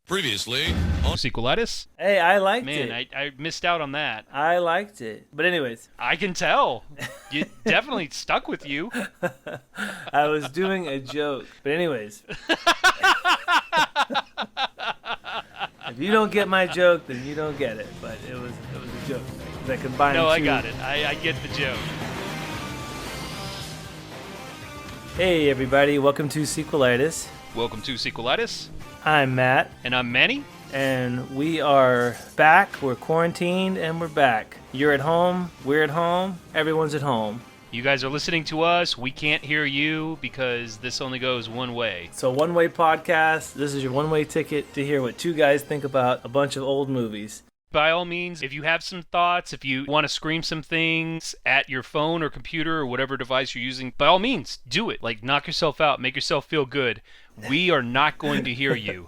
Previously on Sequelitis? Hey, I liked it. Man, I missed out on that. I liked it. But anyways. I can tell. You definitely stuck with you. I was doing a joke. But anyways. If you don't get my joke, then you don't get it. But it was a joke that combined No, two. I got it. I get the joke. Hey, everybody. Welcome to Sequelitis. Welcome to Sequelitis. I'm Matt. And I'm Manny. And we are back. We're quarantined and we're back. You're at home. We're at home. Everyone's at home. You guys are listening to us. We can't hear you because this only goes one way. So one-way podcast. This is your one-way ticket to hear what two guys think about a bunch of old movies. By all means, if you have some thoughts, if you want to scream some things at your phone or computer or whatever device you're using, by all means, do it. Like, knock yourself out. Make yourself feel good. We are not going to hear you.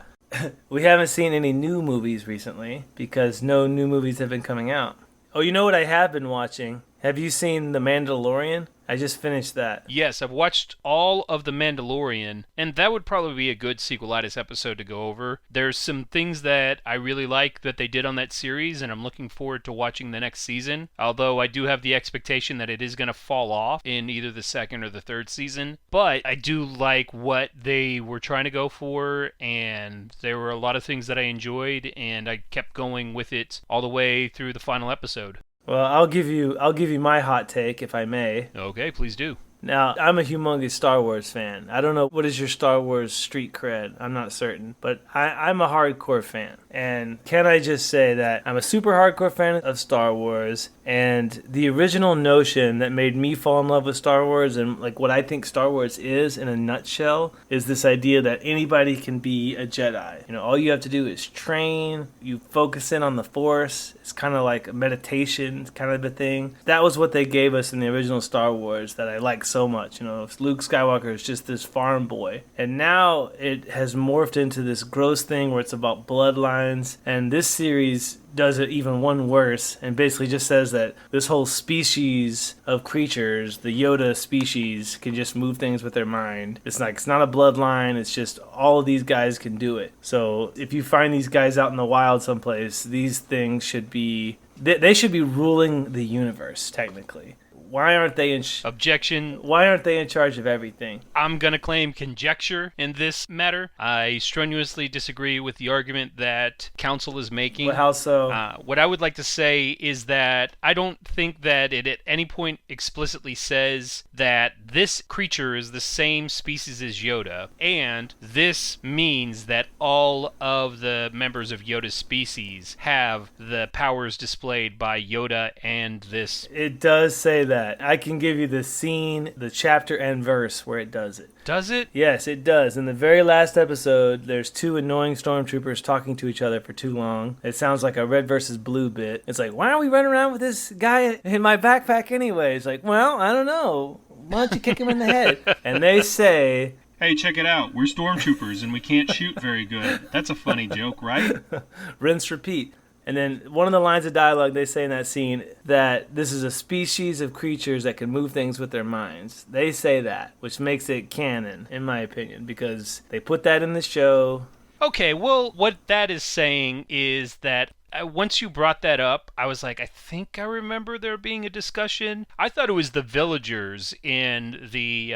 We haven't seen any new movies recently because no new movies have been coming out. Oh, you know what I have been watching? Have you seen The Mandalorian? I just finished that. Yes, I've watched all of The Mandalorian, and that would probably be a good Sequelitis episode to go over. There's some things that I really like that they did on that series, and I'm looking forward to watching the next season, although I do have the expectation that it is going to fall off in either the second or the third season. But I do like what they were trying to go for, and there were a lot of things that I enjoyed, and I kept going with it all the way through the final episode. Well, I'll give you my hot take, if I may. Okay, please do. Now, I'm a humongous Star Wars fan. I don't know what is your Star Wars street cred. I'm not certain. But I'm a hardcore fan. And can I just say that I'm a super hardcore fan of Star Wars. And the original notion that made me fall in love with Star Wars and like what I think Star Wars is in a nutshell is this idea that anybody can be a Jedi. You know, all you have to do is train. You focus in on the Force. It's kind of like a meditation kind of a thing. That was what they gave us in the original Star Wars that I like so much. You know, Luke Skywalker is just this farm boy. And now it has morphed into this gross thing where it's about bloodlines. And this series does it even one worse and basically just says that this whole species of creatures, the Yoda species, can just move things with their mind. It's not a bloodline. It's just all of these guys can do it. So if you find these guys out in the wild someplace, these things should be... They should be ruling the universe, technically. Why aren't they Objection. Why aren't they in charge of everything? I'm going to claim conjecture in this matter. I strenuously disagree with the argument that counsel is making. Well, how so? What I would like to say is that I don't think that it at any point explicitly says that this creature is the same species as Yoda, and this means that all of the members of Yoda's species have the powers displayed by Yoda and this. It does say that. I can give you the scene, the chapter and verse where it does it. Does it? Yes, it does. In the very last episode, there's two annoying stormtroopers talking to each other for too long. It sounds like a red versus blue bit. It's like, why are we running around with this guy in my backpack anyway? It's like, well, I don't know. Why don't you kick him in the head? And they say... Hey, check it out. We're stormtroopers and we can't shoot very good. That's a funny joke, right? Rinse, repeat. And then one of the lines of dialogue they say in that scene that this is a species of creatures that can move things with their minds. They say that, which makes it canon, in my opinion, because they put that in the show. Okay, well, what that is saying is that once you brought that up, I was like, I think I remember there being a discussion. I thought it was the villagers in the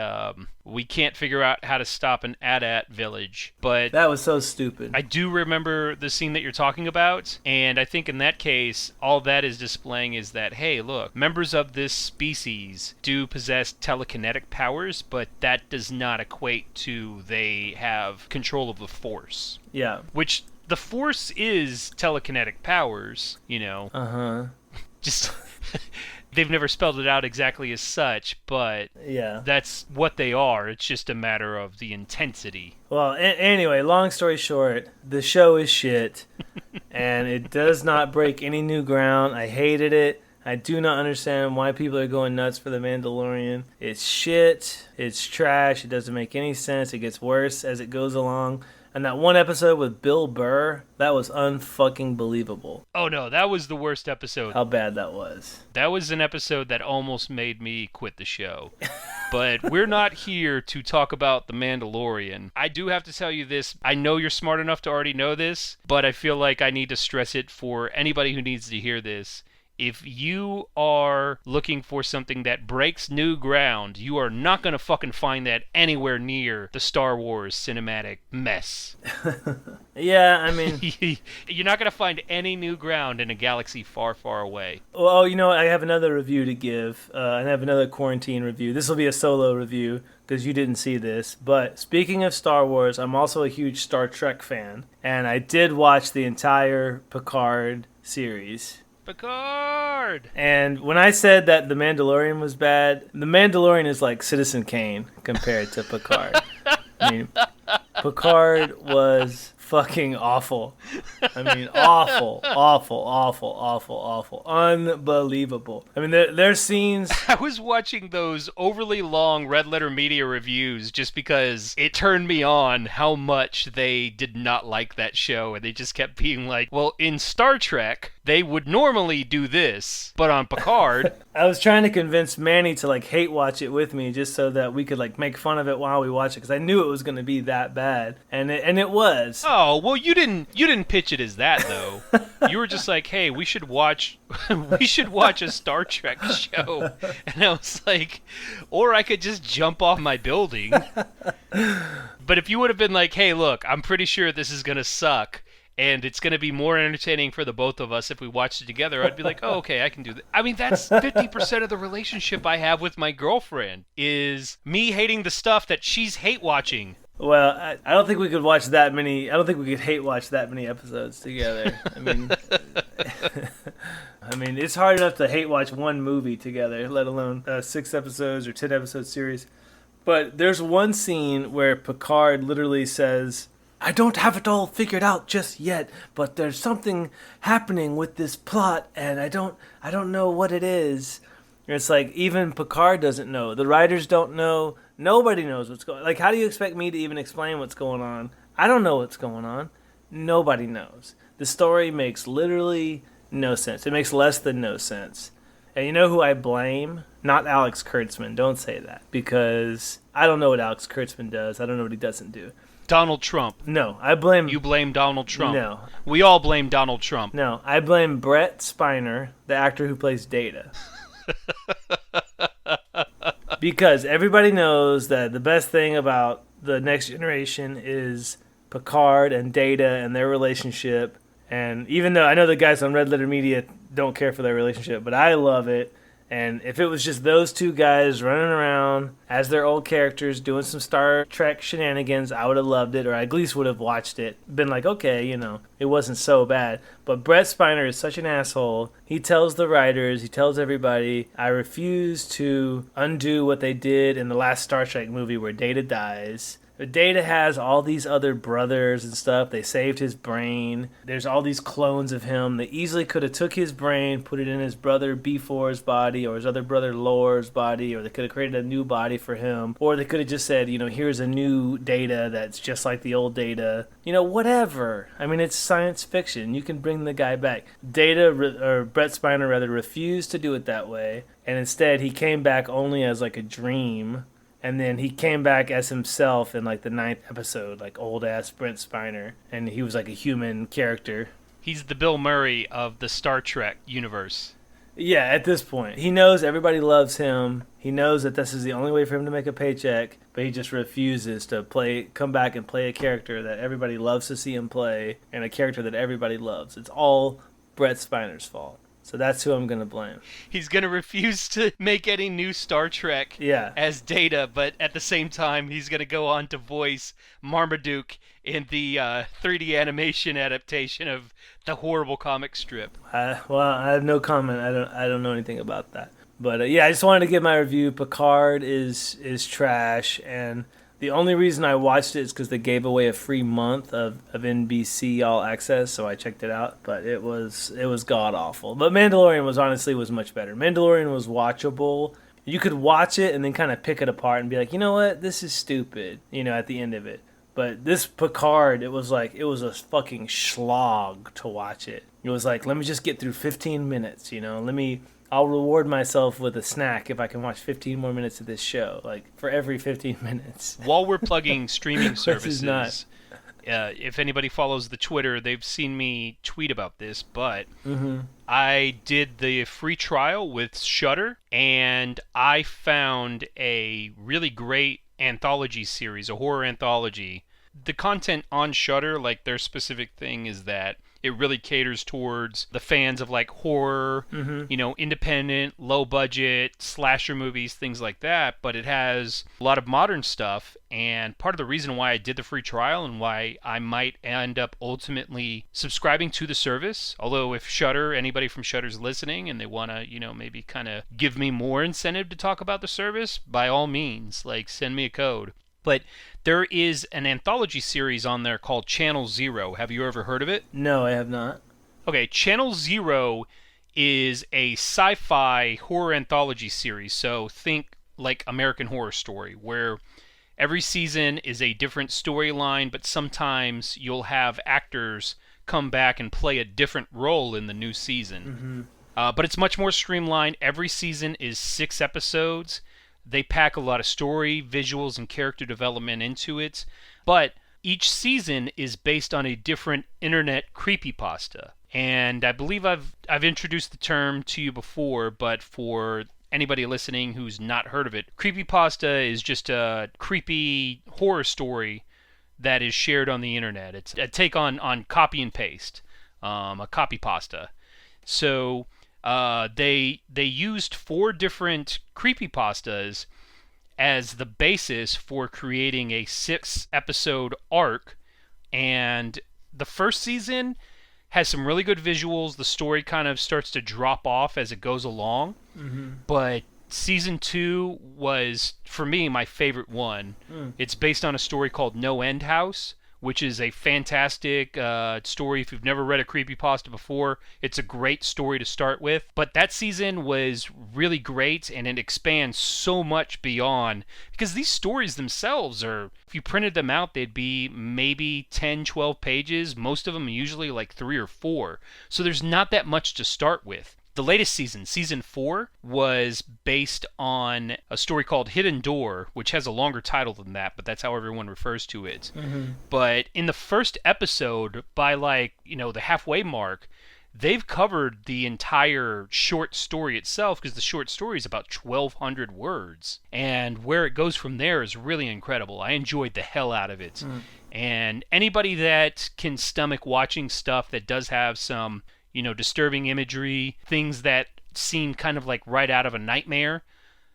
we can't figure out how to stop an AT-AT village, but that was so stupid. I do remember the scene that you're talking about, and I think in that case, all that is displaying is that, hey, look, members of this species do possess telekinetic powers, but that does not equate to they have control of the Force. Yeah. Which... the Force is telekinetic powers, you know. Uh-huh. Just, they've never spelled it out exactly as such, but yeah, that's what they are. It's just a matter of the intensity. Well, anyway, long story short, the show is shit, and it does not break any new ground. I hated it. I do not understand why people are going nuts for The Mandalorian. It's shit. It's trash. It doesn't make any sense. It gets worse as it goes along. And that one episode with Bill Burr, that was unfucking believable. Oh no, that was the worst episode. How bad that was. That was an episode that almost made me quit the show. But we're not here to talk about The Mandalorian. I do have to tell you this. I know you're smart enough to already know this, but I feel like I need to stress it for anybody who needs to hear this. If you are looking for something that breaks new ground, you are not going to fucking find that anywhere near the Star Wars cinematic mess. Yeah, I mean... You're not going to find any new ground in a galaxy far, far away. Well, you know, I have another review to give. I have another quarantine review. This will be a solo review because you didn't see this. But speaking of Star Wars, I'm also a huge Star Trek fan. And I did watch the entire Picard series. Picard! And when I said that The Mandalorian was bad, The Mandalorian is like Citizen Kane compared to Picard. I mean, Picard was fucking awful. I mean, awful. Unbelievable. I mean, there's scenes... I was watching those overly long Red Letter Media reviews just because it turned me on how much they did not like that show, and they just kept being like, well, in Star Trek, they would normally do this, but on Picard... I was trying to convince Manny to, like, hate watch it with me just so that we could, like, make fun of it while we watch it, because I knew it was going to be that bad, and it was. Oh, well, you didn't pitch it as that, though. You were just like, hey, we should watch a Star Trek show. And I was like, or I could just jump off my building. But if you would have been like, hey, look, I'm pretty sure this is going to suck, and it's going to be more entertaining for the both of us if we watched it together, I'd be like, oh, okay, I can do that. I mean, that's 50% of the relationship I have with my girlfriend, is me hating the stuff that she's hate watching. Well, I don't think we could watch that many. I don't think we could hate watch that many episodes together. I mean, it's hard enough to hate watch one movie together, let alone 6 episodes or 10 episode series. But there's one scene where Picard literally says, "I don't have it all figured out just yet, but there's something happening with this plot, and I don't know what it is." And it's like even Picard doesn't know. The writers don't know. Nobody knows what's going on. Like, how do you expect me to even explain what's going on? I don't know what's going on. Nobody knows. The story makes literally no sense. It makes less than no sense. And you know who I blame? Not Alex Kurtzman. Don't say that. Because I don't know what Alex Kurtzman does. I don't know what he doesn't do. Donald Trump. No, I blame... You blame Donald Trump. No. We all blame Donald Trump. No, I blame Brett Spiner, the actor who plays Data. Because everybody knows that the best thing about the Next Generation is Picard and Data and their relationship. And even though I know the guys on Red Letter Media don't care for their relationship, but I love it. And if it was just those two guys running around as their old characters doing some Star Trek shenanigans, I would have loved it, or I at least would have watched it. Been like, okay, you know, it wasn't so bad. But Brett Spiner is such an asshole. He tells the writers, he tells everybody, I refuse to undo what they did in the last Star Trek movie where Data dies. Data has all these other brothers and stuff. They saved his brain. There's all these clones of him. They easily could have took his brain, put it in his brother B4's body or his other brother Lore's body, or they could have created a new body for him. Or they could have just said, you know, here's a new Data that's just like the old Data. You know, whatever. I mean, it's science fiction. You can bring the guy back. Or Brett Spiner rather, refused to do it that way. And instead, he came back only as like a dream. And then he came back as himself in like the 9th episode, like old ass Brent Spiner, and he was like a human character. He's the Bill Murray of the Star Trek universe. Yeah, at this point. He knows everybody loves him. He knows that this is the only way for him to make a paycheck, but he just refuses to come back and play a character that everybody loves to see him play, and a character that everybody loves. It's all Brett Spiner's fault. So that's who I'm going to blame. He's going to refuse to make any new Star Trek as Data, but at the same time, he's going to go on to voice Marmaduke in the 3D animation adaptation of the horrible comic strip. Well, I have no comment. I don't know anything about that. But yeah, I just wanted to give my review. Picard is trash, and the only reason I watched it is because they gave away a free month of NBC All Access, so I checked it out. But it was god awful. But Mandalorian was much better. Mandalorian was watchable. You could watch it and then kind of pick it apart and be like, you know what, this is stupid. You know, at the end of it. But this Picard, it was a fucking slog to watch it. It was like, let me just get through 15 minutes, I'll reward myself with a snack if I can watch 15 more minutes of this show, like for every 15 minutes. While we're plugging streaming This is services, not. if anybody follows the Twitter, they've seen me tweet about this, but I did the free trial with Shudder, and I found a really great anthology series, a horror anthology. The content on Shudder, like their specific thing is that it really caters towards the fans of like horror, independent, low budget, slasher movies, things like that. But it has a lot of modern stuff. And part of the reason why I did the free trial and why I might end up ultimately subscribing to the service, although if Shudder, anybody from Shudder's listening and they want to, maybe kind of give me more incentive to talk about the service, by all means, like send me a code. But there is an anthology series on there called Channel Zero. Have you ever heard of it? No, I have not. Okay, Channel Zero is a sci-fi horror anthology series. So think like American Horror Story, where every season is a different storyline, but sometimes you'll have actors come back and play a different role in the new season. But it's much more streamlined. Every season is 6 episodes. They pack a lot of story, visuals, and character development into it. But each season is based on a different internet creepypasta. And I believe I've introduced the term to you before, but for anybody listening who's not heard of it, creepypasta is just a creepy horror story that is shared on the internet. It's a take on copy and paste, a copypasta. So they used 4 different creepypastas as the basis for creating a 6-episode arc, and the first season has some really good visuals. The story kind of starts to drop off as it goes along, but season 2 was, for me, my favorite one. It's based on a story called No End House, which is a fantastic story. If you've never read a creepypasta before, it's a great story to start with. But that season was really great, and it expands so much beyond, because these stories themselves are, if you printed them out, they'd be maybe 10, 12 pages. Most of them are usually like 3 or 4. So there's not that much to start with. The latest season, season 4, was based on a story called Hidden Door, which has a longer title than that, but that's how everyone refers to it. But in the first episode, by the halfway mark, they've covered the entire short story itself, because the short story is about 1,200 words. And where it goes from there is really incredible. I enjoyed the hell out of it. And anybody that can stomach watching stuff that does have some disturbing imagery, things that seem kind of like right out of a nightmare,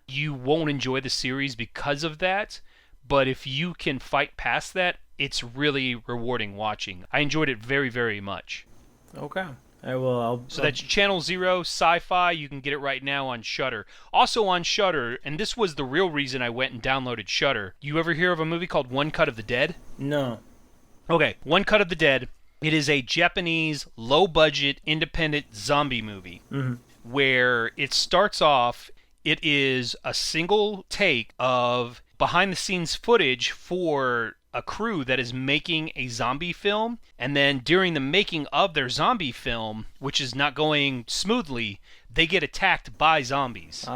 you won't enjoy the series because of that. But if you can fight past that, it's really rewarding watching. I enjoyed it very, very much. Okay. I will. So that's Channel Zero Sci-Fi. You can get it right now on Shudder. Also on Shudder, and this was the real reason I went and downloaded Shudder. You ever hear of a movie called One Cut of the Dead? No. Okay, One Cut of the Dead. It is a Japanese, low-budget, independent zombie movie where it starts off, it is a single take of behind-the-scenes footage for a crew that is making a zombie film, and then during the making of their zombie film, which is not going smoothly, they get attacked by zombies.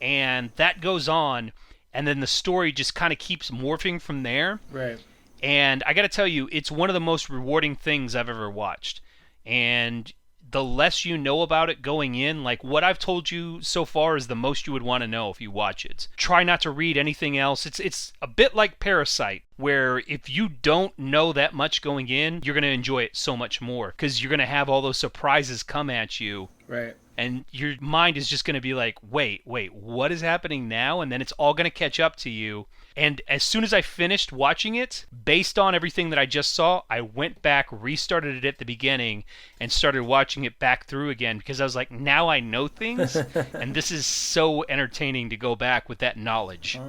And that goes on, and then the story just kind of keeps morphing from there. Right. And I got to tell you, it's one of the most rewarding things I've ever watched. And the less you know about it going in, like what I've told you so far is the most you would want to know if you watch it. Try not to read anything else. It's a bit like Parasite, where if you don't know that much going in, you're going to enjoy it so much more, because you're going to have all those surprises come at you. Right. And your mind is just going to be like, wait, what is happening now? And then it's all going to catch up to you. And as soon as I finished watching it, based on everything that I just saw, I went back, restarted it at the beginning, and started watching it back through again, because I was like, now I know things, and this is so entertaining to go back with that knowledge.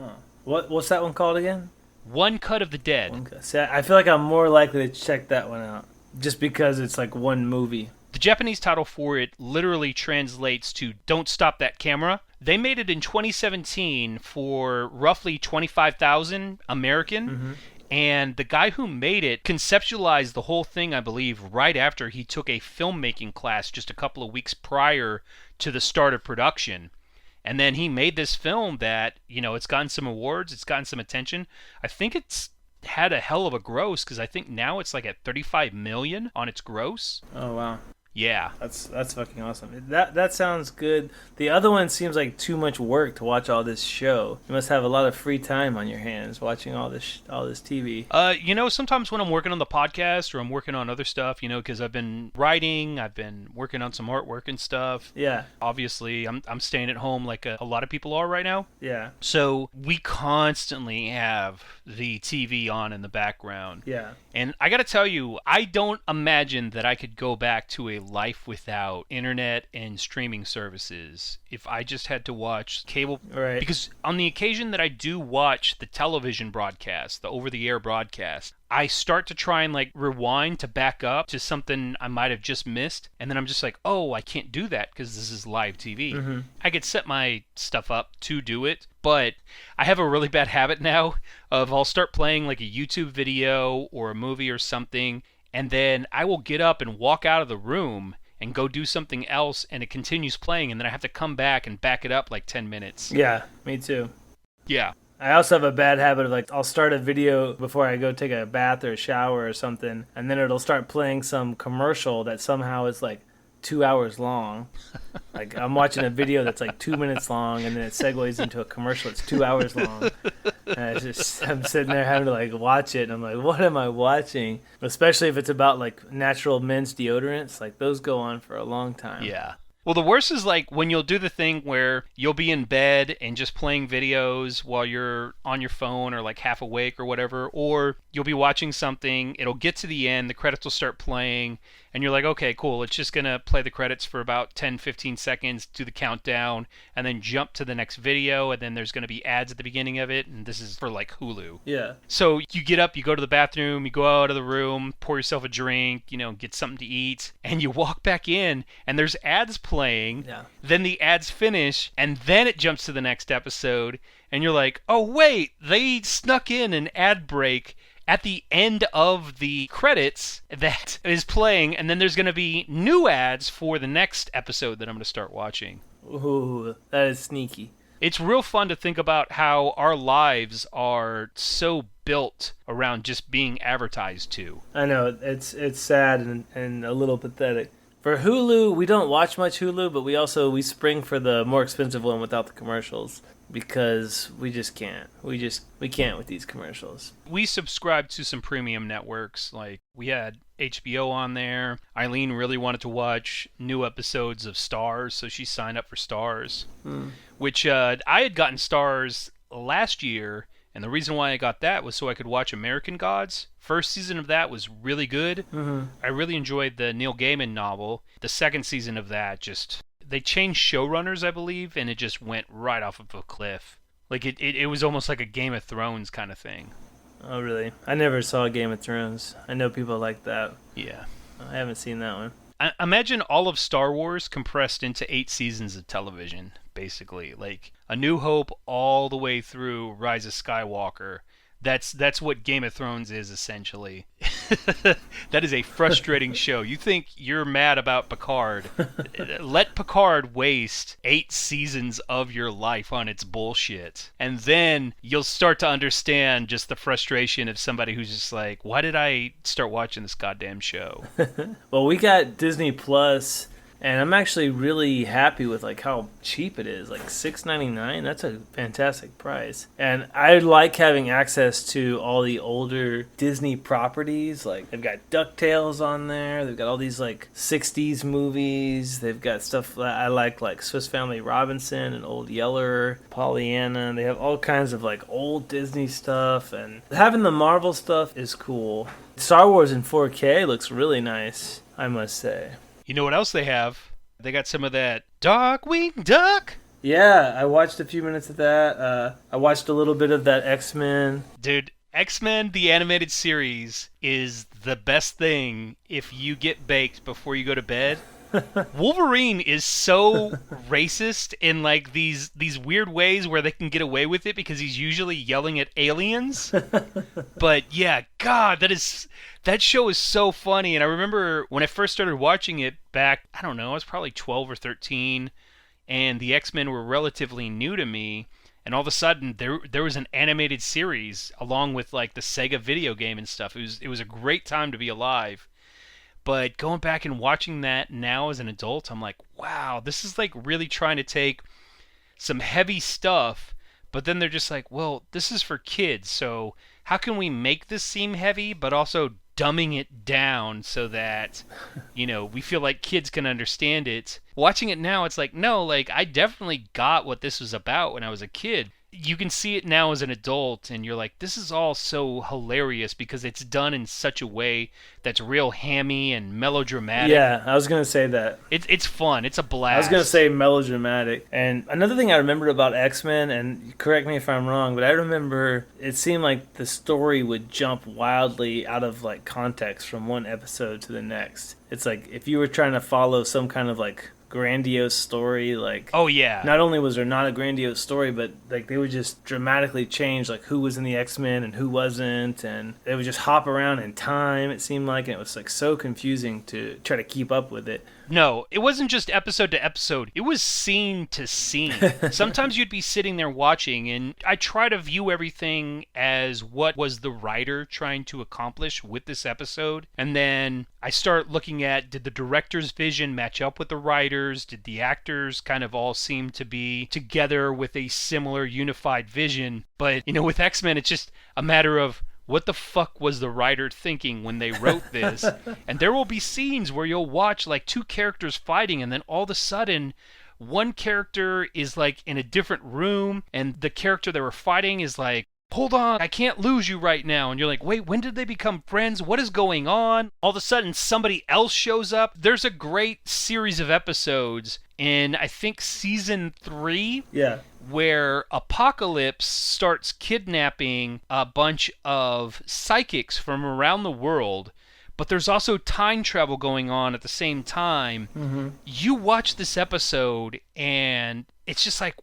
What's that one called again? One Cut of the Dead. See, I feel like I'm more likely to check that one out, just because it's like one movie. The Japanese title for it literally translates to Don't Stop That Camera. They made it in 2017 for roughly $25,000 American, And the guy who made it conceptualized the whole thing, I believe, right after he took a filmmaking class just a couple of weeks prior to the start of production. And then he made this film that, it's gotten some awards, it's gotten some attention. I think it's had a hell of a gross, because I think now it's like at 35 million on its gross. Oh, wow. Yeah. That's fucking awesome. That sounds good. The other one seems like too much work to watch all this show. You must have a lot of free time on your hands watching all this TV. Sometimes when I'm working on the podcast or I'm working on other stuff, because I've been writing, I've been working on some artwork and stuff. Yeah. Obviously, I'm staying at home like a lot of people are right now. Yeah. So we constantly have the TV on in the background. Yeah. And I got to tell you, I don't imagine that I could go back to a life without internet and streaming services if I just had to watch cable. Right. Because on the occasion that I do watch the television broadcast, the over-the-air broadcast, I start to try and rewind to back up to something I might have just missed, and then I'm just like, oh, I can't do that because this is live TV. Mm-hmm. I could set my stuff up to do it, but I have a really bad habit now of I'll start playing like a YouTube video or a movie or something, and then I will get up and walk out of the room and go do something else, and it continues playing, and then I have to come back and back it up like 10 minutes. Yeah, me too. Yeah. I also have a bad habit of I'll start a video before I go take a bath or a shower or something, and then it'll start playing some commercial that somehow is 2 hours long. I'm watching a video that's 2 minutes long, and then it segues into a commercial that's 2 hours long. And I'm sitting there having to watch it, and I'm like, what am I watching? Especially if it's about natural men's deodorants, those go on for a long time. Yeah. Well, the worst is when you'll do the thing where you'll be in bed and just playing videos while you're on your phone or half awake or whatever, or you'll be watching something, it'll get to the end, the credits will start playing, and you're like, okay, cool, it's just going to play the credits for about 10, 15 seconds, do the countdown, and then jump to the next video, and then there's going to be ads at the beginning of it, and this is for Hulu. Yeah. So you get up, you go to the bathroom, you go out of the room, pour yourself a drink, get something to eat, and you walk back in, and there's ads playing. Yeah. Then the ads finish, and then it jumps to the next episode, and you're like, oh wait, they snuck in an ad break at the end of the credits that is playing, and then there's going to be new ads for the next episode that I'm going to start watching. Ooh, that is sneaky. It's real fun to think about how our lives are so built around just being advertised to. I know, it's sad and a little pathetic. For Hulu, we don't watch much Hulu, but we spring for the more expensive one without the commercials because we just can't. We can't with these commercials. We subscribe to some premium networks. We had HBO on there. Eileen really wanted to watch new episodes of Stars, so she signed up for Stars, which I had gotten Stars last year. And the reason why I got that was so I could watch American Gods. First season of that was really good. Mm-hmm. I really enjoyed the Neil Gaiman novel. The second season of that they changed showrunners, I believe, and it just went right off of a cliff. It was almost like a Game of Thrones kind of thing. Oh, really? I never saw Game of Thrones. I know people like that. Yeah. I haven't seen that one. Imagine all of Star Wars compressed into 8 seasons of television, basically. A New Hope all the way through Rise of Skywalker. That's what Game of Thrones is, essentially. That is a frustrating show. You think you're mad about Picard. Let Picard waste 8 seasons of your life on its bullshit. And then you'll start to understand just the frustration of somebody who's just like, why did I start watching this goddamn show? Well, we got Disney Plus, and I'm actually really happy with how cheap it is. $6.99. That's a fantastic price. And I like having access to all the older Disney properties. They've got DuckTales on there. They've got all these 60s movies. They've got stuff that I like Swiss Family Robinson and Old Yeller, Pollyanna. They have all kinds of old Disney stuff, and having the Marvel stuff is cool. Star Wars in 4K looks really nice, I must say. You know what else they have? They got some of that Darkwing Duck. Yeah, I watched a few minutes of that. I watched a little bit of that X-Men. Dude, X-Men, the animated series, is the best thing if you get baked before you go to bed. Wolverine is so racist in like these weird ways where they can get away with it because he's usually yelling at aliens. But yeah, God, that show is so funny. And I remember when I first started watching it back, I don't know, I was probably 12 or 13, and the X-Men were relatively new to me. And all of a sudden, there was an animated series along with like the Sega video game and stuff. It was a great time to be alive. But going back and watching that now as an adult, I'm like, wow, this is like really trying to take some heavy stuff, but then they're just like, well, this is for kids, so how can we make this seem heavy, but also dumbing it down so that, we feel like kids can understand it. Watching it now, it's like, no, like, I definitely got what this was about when I was a kid. You can see it now as an adult, and you're like, this is all so hilarious because it's done in such a way that's real hammy and melodramatic. Yeah, I was going to say that. It's fun. It's a blast. I was going to say melodramatic. And another thing I remembered about X-Men, and correct me if I'm wrong, but I remember it seemed like the story would jump wildly out of like context from one episode to the next. It's like if you were trying to follow some kind of like grandiose story, like, oh yeah, not only was there not a grandiose story, but like they would just dramatically change like who was in the X-Men and who wasn't, and they would just hop around in time, it seemed like, and it was like so confusing to try to keep up with it. No, it wasn't just episode to episode. It was scene to scene. Sometimes you'd be sitting there watching, and I try to view everything as what was the writer trying to accomplish with this episode. And then I start looking at, did the director's vision match up with the writer's? Did the actors kind of all seem to be together with a similar unified vision? But, with X-Men, it's just a matter of, what the fuck was the writer thinking when they wrote this? And there will be scenes where you'll watch like two characters fighting, and then all of a sudden one character is like in a different room, and the character they were fighting is like, hold on, I can't lose you right now. And you're like, wait, when did they become friends? What is going on? All of a sudden somebody else shows up. There's a great series of episodes in, I think, season 3. Yeah. Where Apocalypse starts kidnapping a bunch of psychics from around the world, but there's also time travel going on at the same time. Mm-hmm. You watch this episode, and it's just like,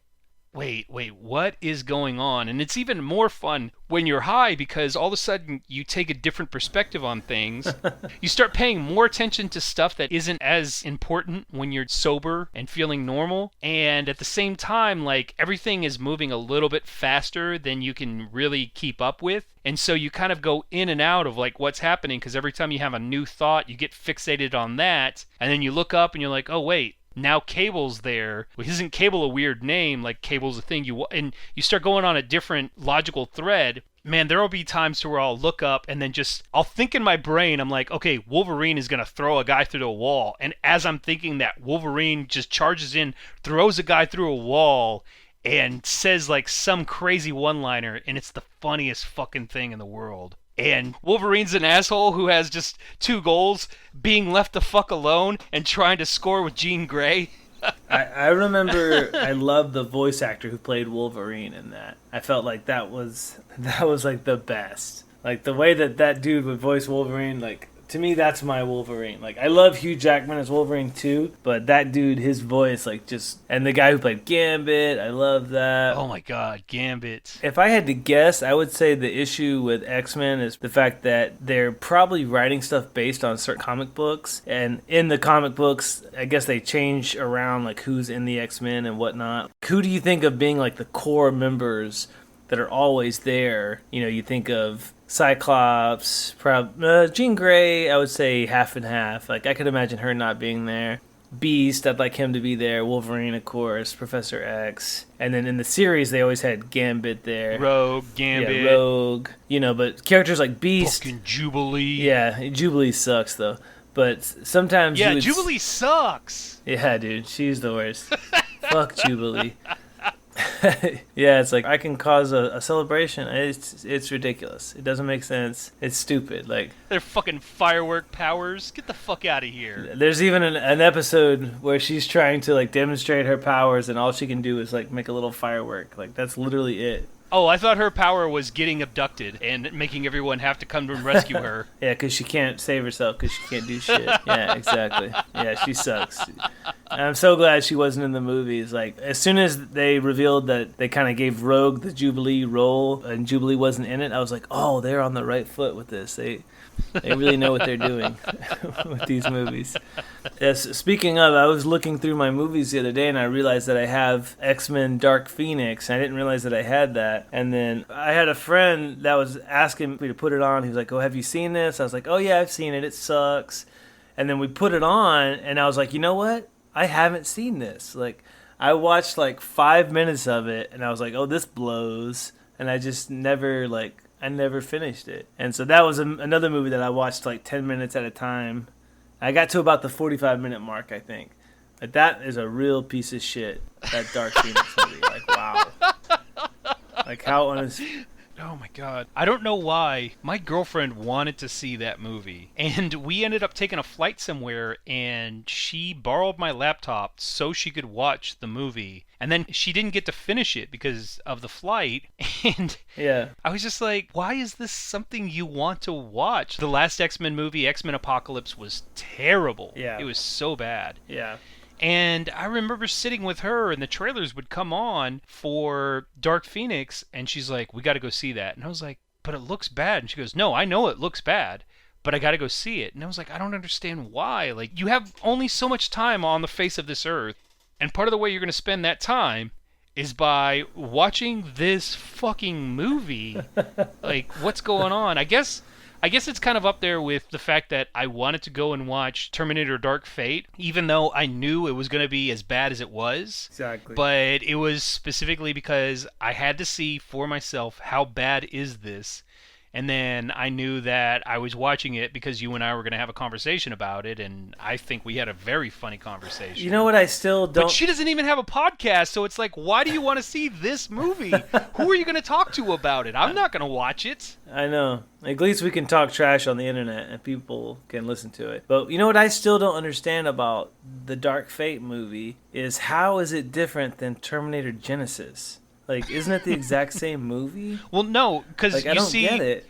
wait, what is going on? And it's even more fun when you're high because all of a sudden you take a different perspective on things. You start paying more attention to stuff that isn't as important when you're sober and feeling normal. And at the same time, like, everything is moving a little bit faster than you can really keep up with. And so you kind of go in and out of like what's happening because every time you have a new thought, you get fixated on that. And then you look up and you're like, oh, wait. Now Cable's there. Well, isn't Cable a weird name? Like, Cable's a thing. And you start going on a different logical thread. Man, there will be times where I'll look up and then I'll think in my brain, I'm like, okay, Wolverine is going to throw a guy through the wall. And as I'm thinking that, Wolverine just charges in, throws a guy through a wall, and says like some crazy one-liner, and it's the funniest fucking thing in the world. And Wolverine's an asshole who has just 2 goals, being left the fuck alone and trying to score with Jean Grey. I remember I loved the voice actor who played Wolverine in that. I felt like that was like the best. Like the way that dude would voice Wolverine, like, to me, that's my Wolverine. Like, I love Hugh Jackman as Wolverine too, but that dude, his voice, like, just... And the guy who played Gambit, I love that. Oh my god, Gambit. If I had to guess, I would say the issue with X-Men is the fact that they're probably writing stuff based on certain comic books, and in the comic books, I guess they change around, like, who's in the X-Men and whatnot. Who do you think of being, like, the core members that are always there? You think of Cyclops, Jean Grey, I would say half and half. Like, I could imagine her not being there. Beast, I'd like him to be there. Wolverine, of course. Professor X. And then in the series, they always had Gambit there. Rogue, Gambit. Yeah, Rogue. But characters like Beast. Fucking Jubilee. Yeah, Jubilee sucks, though. But sometimes... Yeah, Jubilee sucks. Yeah, dude, she's the worst. Fuck Jubilee. Yeah, it's like, I can cause a celebration. It's ridiculous. It doesn't make sense. It's stupid. Like, they're fucking firework powers. Get the fuck out of here. There's even an episode where she's trying to like demonstrate her powers, and all she can do is like make a little firework. Like, that's literally it. Oh, I thought her power was getting abducted and making everyone have to come and rescue her. Yeah, because she can't save herself because she can't do shit. Yeah, exactly. Yeah, she sucks. And I'm so glad she wasn't in the movies. Like, as soon as they revealed that they kind of gave Rogue the Jubilee role and Jubilee wasn't in it, I was like, oh, they're on the right foot with this. They really know what they're doing with these movies. Yes, speaking of, I was looking through my movies the other day and I realized that I have X-Men Dark Phoenix. I didn't realize that I had that. And then I had a friend that was asking me to put it on. He was like, oh, have you seen this? I was like, oh, yeah, I've seen it. It sucks. And then we put it on and I was like, you know what? I haven't seen this. Like, I watched like 5 minutes of it and I was like, oh, this blows. And I just never I never finished it. And so that was another movie that I watched like 10 minutes at a time. I got to about the 45-minute mark, I think. But that is a real piece of shit, that Dark Phoenix movie. Like, wow. Like, how honest... Oh my god. I don't know why. My girlfriend wanted to see that movie. And we ended up taking a flight somewhere and she borrowed my laptop so she could watch the movie. And then she didn't get to finish it because of the flight. And yeah. I was just like, why is this something you want to watch? The last X-Men movie, X-Men Apocalypse, was terrible. Yeah. It was so bad. Yeah. And I remember sitting with her and the trailers would come on for Dark Phoenix and she's like, we got to go see that. And I was like, but it looks bad. And she goes, no, I know it looks bad, but I got to go see it. And I was like, I don't understand why. Like, you have only so much time on the face of this earth. And part of the way you're going to spend that time is by watching this fucking movie. Like, what's going on? I guess it's kind of up there with the fact that I wanted to go and watch Terminator Dark Fate, even though I knew it was going to be as bad as it was. Exactly. But it was specifically because I had to see for myself how bad is this. And then I knew that I was watching it because you and I were going to have a conversation about it, and I think we had a very funny conversation. You know what I still don't... But she doesn't even have a podcast, so it's like, why do you want to see this movie? Who are you going to talk to about it? I'm not going to watch it. I know. At least we can talk trash on the internet and people can listen to it. But you know what I still don't understand about the Dark Fate movie is how is it different than Terminator Genesis? Like, isn't it the exact same movie? Well, no, because I don't get it.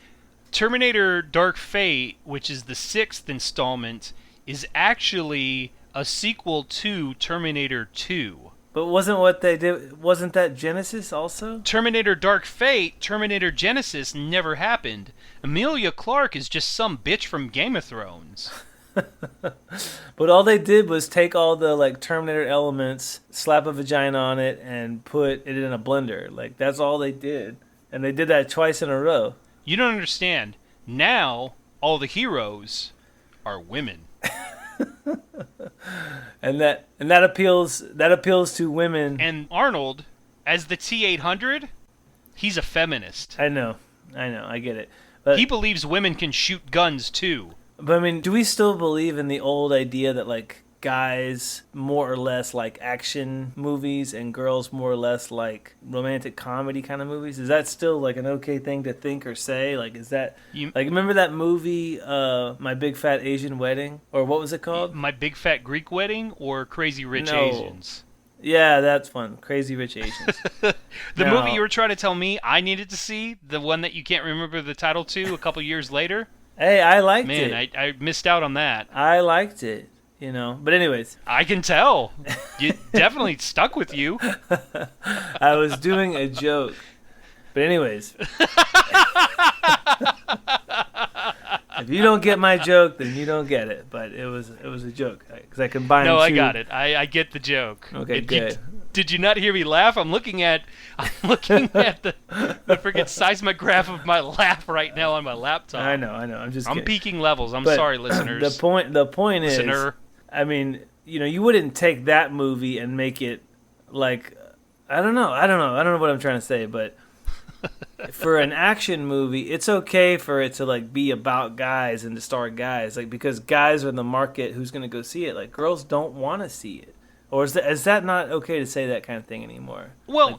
Terminator Dark Fate, which is the 6th installment, is actually a sequel to Terminator 2. But wasn't that Genesis also? Terminator Dark Fate, Terminator Genesis never happened. Emilia Clarke is just some bitch from Game of Thrones. But all they did was take all the Terminator elements, slap a vagina on it, and put it in a blender. Like, that's all they did. And they did that twice in a row. You don't understand. Now, all the heroes are women. and that appeals to women. And Arnold, as the T-800, he's a feminist. I know, I get it. But he believes women can shoot guns too. But I mean, do we still believe in the old idea that guys more or less like action movies and girls more or less like romantic comedy kind of movies? Is that still an okay thing to think or say? Is that remember that movie My Big Fat Asian Wedding, or what was it called? My Big Fat Greek Wedding or Crazy Rich Asians? Yeah, that's fun. Crazy Rich Asians. The movie you were trying to tell me I needed to see, the one that you can't remember the title to a couple years later. Hey, I liked it. Man, I missed out on that. I liked it, But anyways. I can tell. You definitely stuck with you. I was doing a joke. But anyways. If you don't get my joke, then you don't get it. But it was a joke. Because I combined two. No, I got it. I get the joke. Okay, good. Did you not hear me laugh? I'm looking at the freaking seismograph of my laugh right now on my laptop. I know. I'm just kidding. I'm peaking levels. I'm sorry, listeners. The point is, listener. I mean, you wouldn't take that movie and make it I don't know what I'm trying to say, but for an action movie, it's okay for it to be about guys and to star guys, because guys are the market who's going to go see it. Girls don't want to see it. Or is that not okay to say that kind of thing anymore? Well, do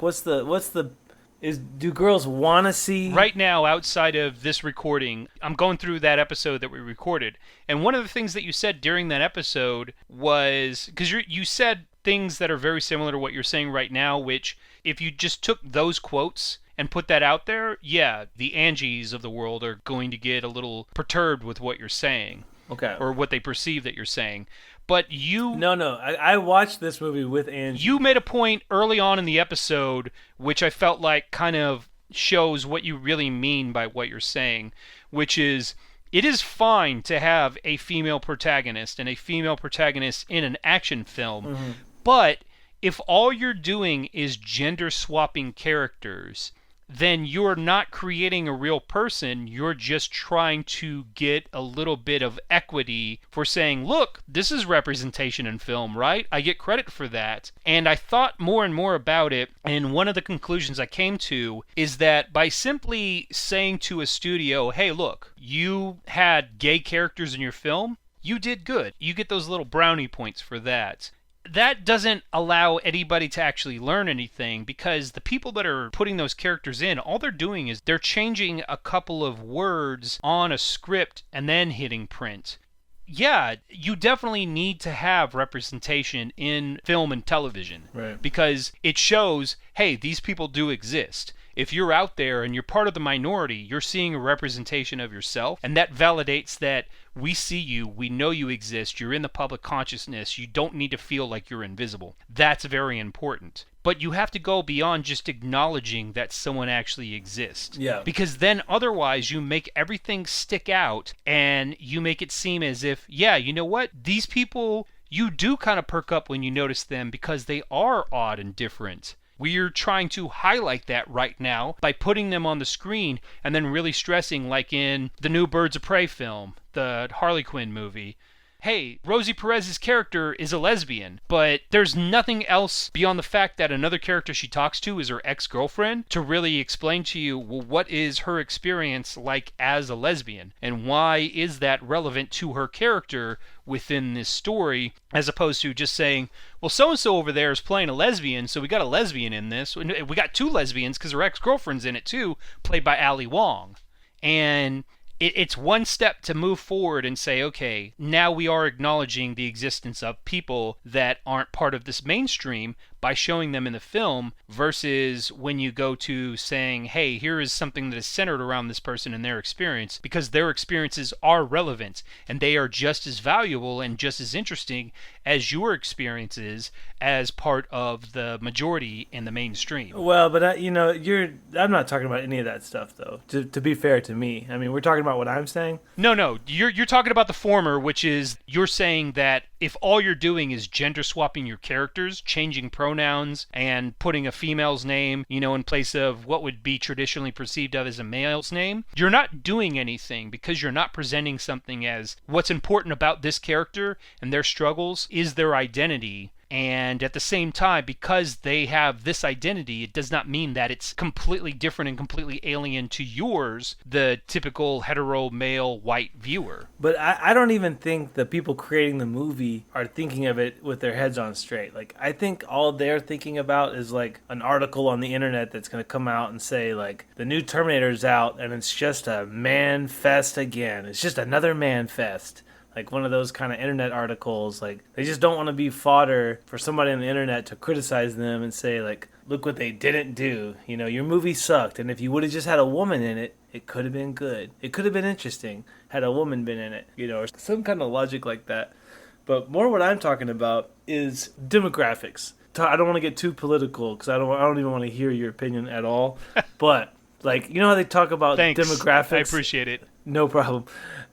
girls want to see? Right now, outside of this recording, I'm going through that episode that we recorded, and one of the things that you said during that episode was, because you said things that are very similar to what you're saying right now, which if you just took those quotes and put that out there, yeah, the Angies of the world are going to get a little perturbed with what you're saying. Okay. Or what they perceive that you're saying. But you... No, I watched this movie with Angie. You made a point early on in the episode, which I felt like kind of shows what you really mean by what you're saying, which is... It is fine to have a female protagonist and a female protagonist in an action film, but if all you're doing is gender swapping characters, then you're not creating a real person. You're just trying to get a little bit of equity for saying, look, this is representation in film, right? I get credit for that. And I thought more and more about it, and one of the conclusions I came to is that by simply saying to a studio, hey, look, you had gay characters in your film, you did good. You get those little brownie points for that. That doesn't allow anybody to actually learn anything, because the people that are putting those characters in, all they're doing is they're changing a couple of words on a script and then hitting print. Yeah, you definitely need to have representation in film and television, right? Because it shows, hey, these people do exist. If you're out there and you're part of the minority, you're seeing a representation of yourself, and that validates that we see you, we know you exist, you're in the public consciousness, you don't need to feel like you're invisible. That's very important. But you have to go beyond just acknowledging that someone actually exists. Yeah. Because then otherwise you make everything stick out and you make it seem as if, yeah, you know what? These people, you do kind of perk up when you notice them because they are odd and different. We're trying to highlight that right now by putting them on the screen and then really stressing, like in the new Birds of Prey film, the Harley Quinn movie. Hey, Rosie Perez's character is a lesbian, but there's nothing else beyond the fact that another character she talks to is her ex-girlfriend to really explain to you, well, what is her experience like as a lesbian, and why is that relevant to her character within this story, as opposed to just saying, well, so-and-so over there is playing a lesbian, so we got a lesbian in this. We got two lesbians because her ex-girlfriend's in it too, played by Ali Wong. And it's one step to move forward and say, okay, now we are acknowledging the existence of people that aren't part of this mainstream by showing them in the film, versus when you go to saying, hey, here is something that is centered around this person and their experience, because their experiences are relevant and they are just as valuable and just as interesting as your experiences as part of the majority in the mainstream. Well, but I'm not talking about any of that stuff, though, to be fair to me. I mean, we're talking about what I'm saying. No, you're talking about the former, which is you're saying that if all you're doing is gender swapping your characters, changing pronouns, and putting a female's name, in place of what would be traditionally perceived of as a male's name, you're not doing anything, because you're not presenting something as what's important about this character and their struggles is their identity. And at the same time, because they have this identity, it does not mean that it's completely different and completely alien to yours, the typical hetero male white viewer. But I don't even think the people creating the movie are thinking of it with their heads on straight. Like, I think all they're thinking about is like an article on the internet that's going to come out and say like, the new Terminator's out and it's just a man fest again. It's just another man fest. Like one of those kind of internet articles. Like, they just don't want to be fodder for somebody on the internet to criticize them and say like, look what they didn't do. Your movie sucked, and if you would have just had a woman in it, it could have been good. It could have been interesting had a woman been in it, or some kind of logic like that. But more what I'm talking about is demographics. I don't want to get too political because I don't even want to hear your opinion at all. But like, how they talk about Thanks. Demographics? I appreciate it. No problem.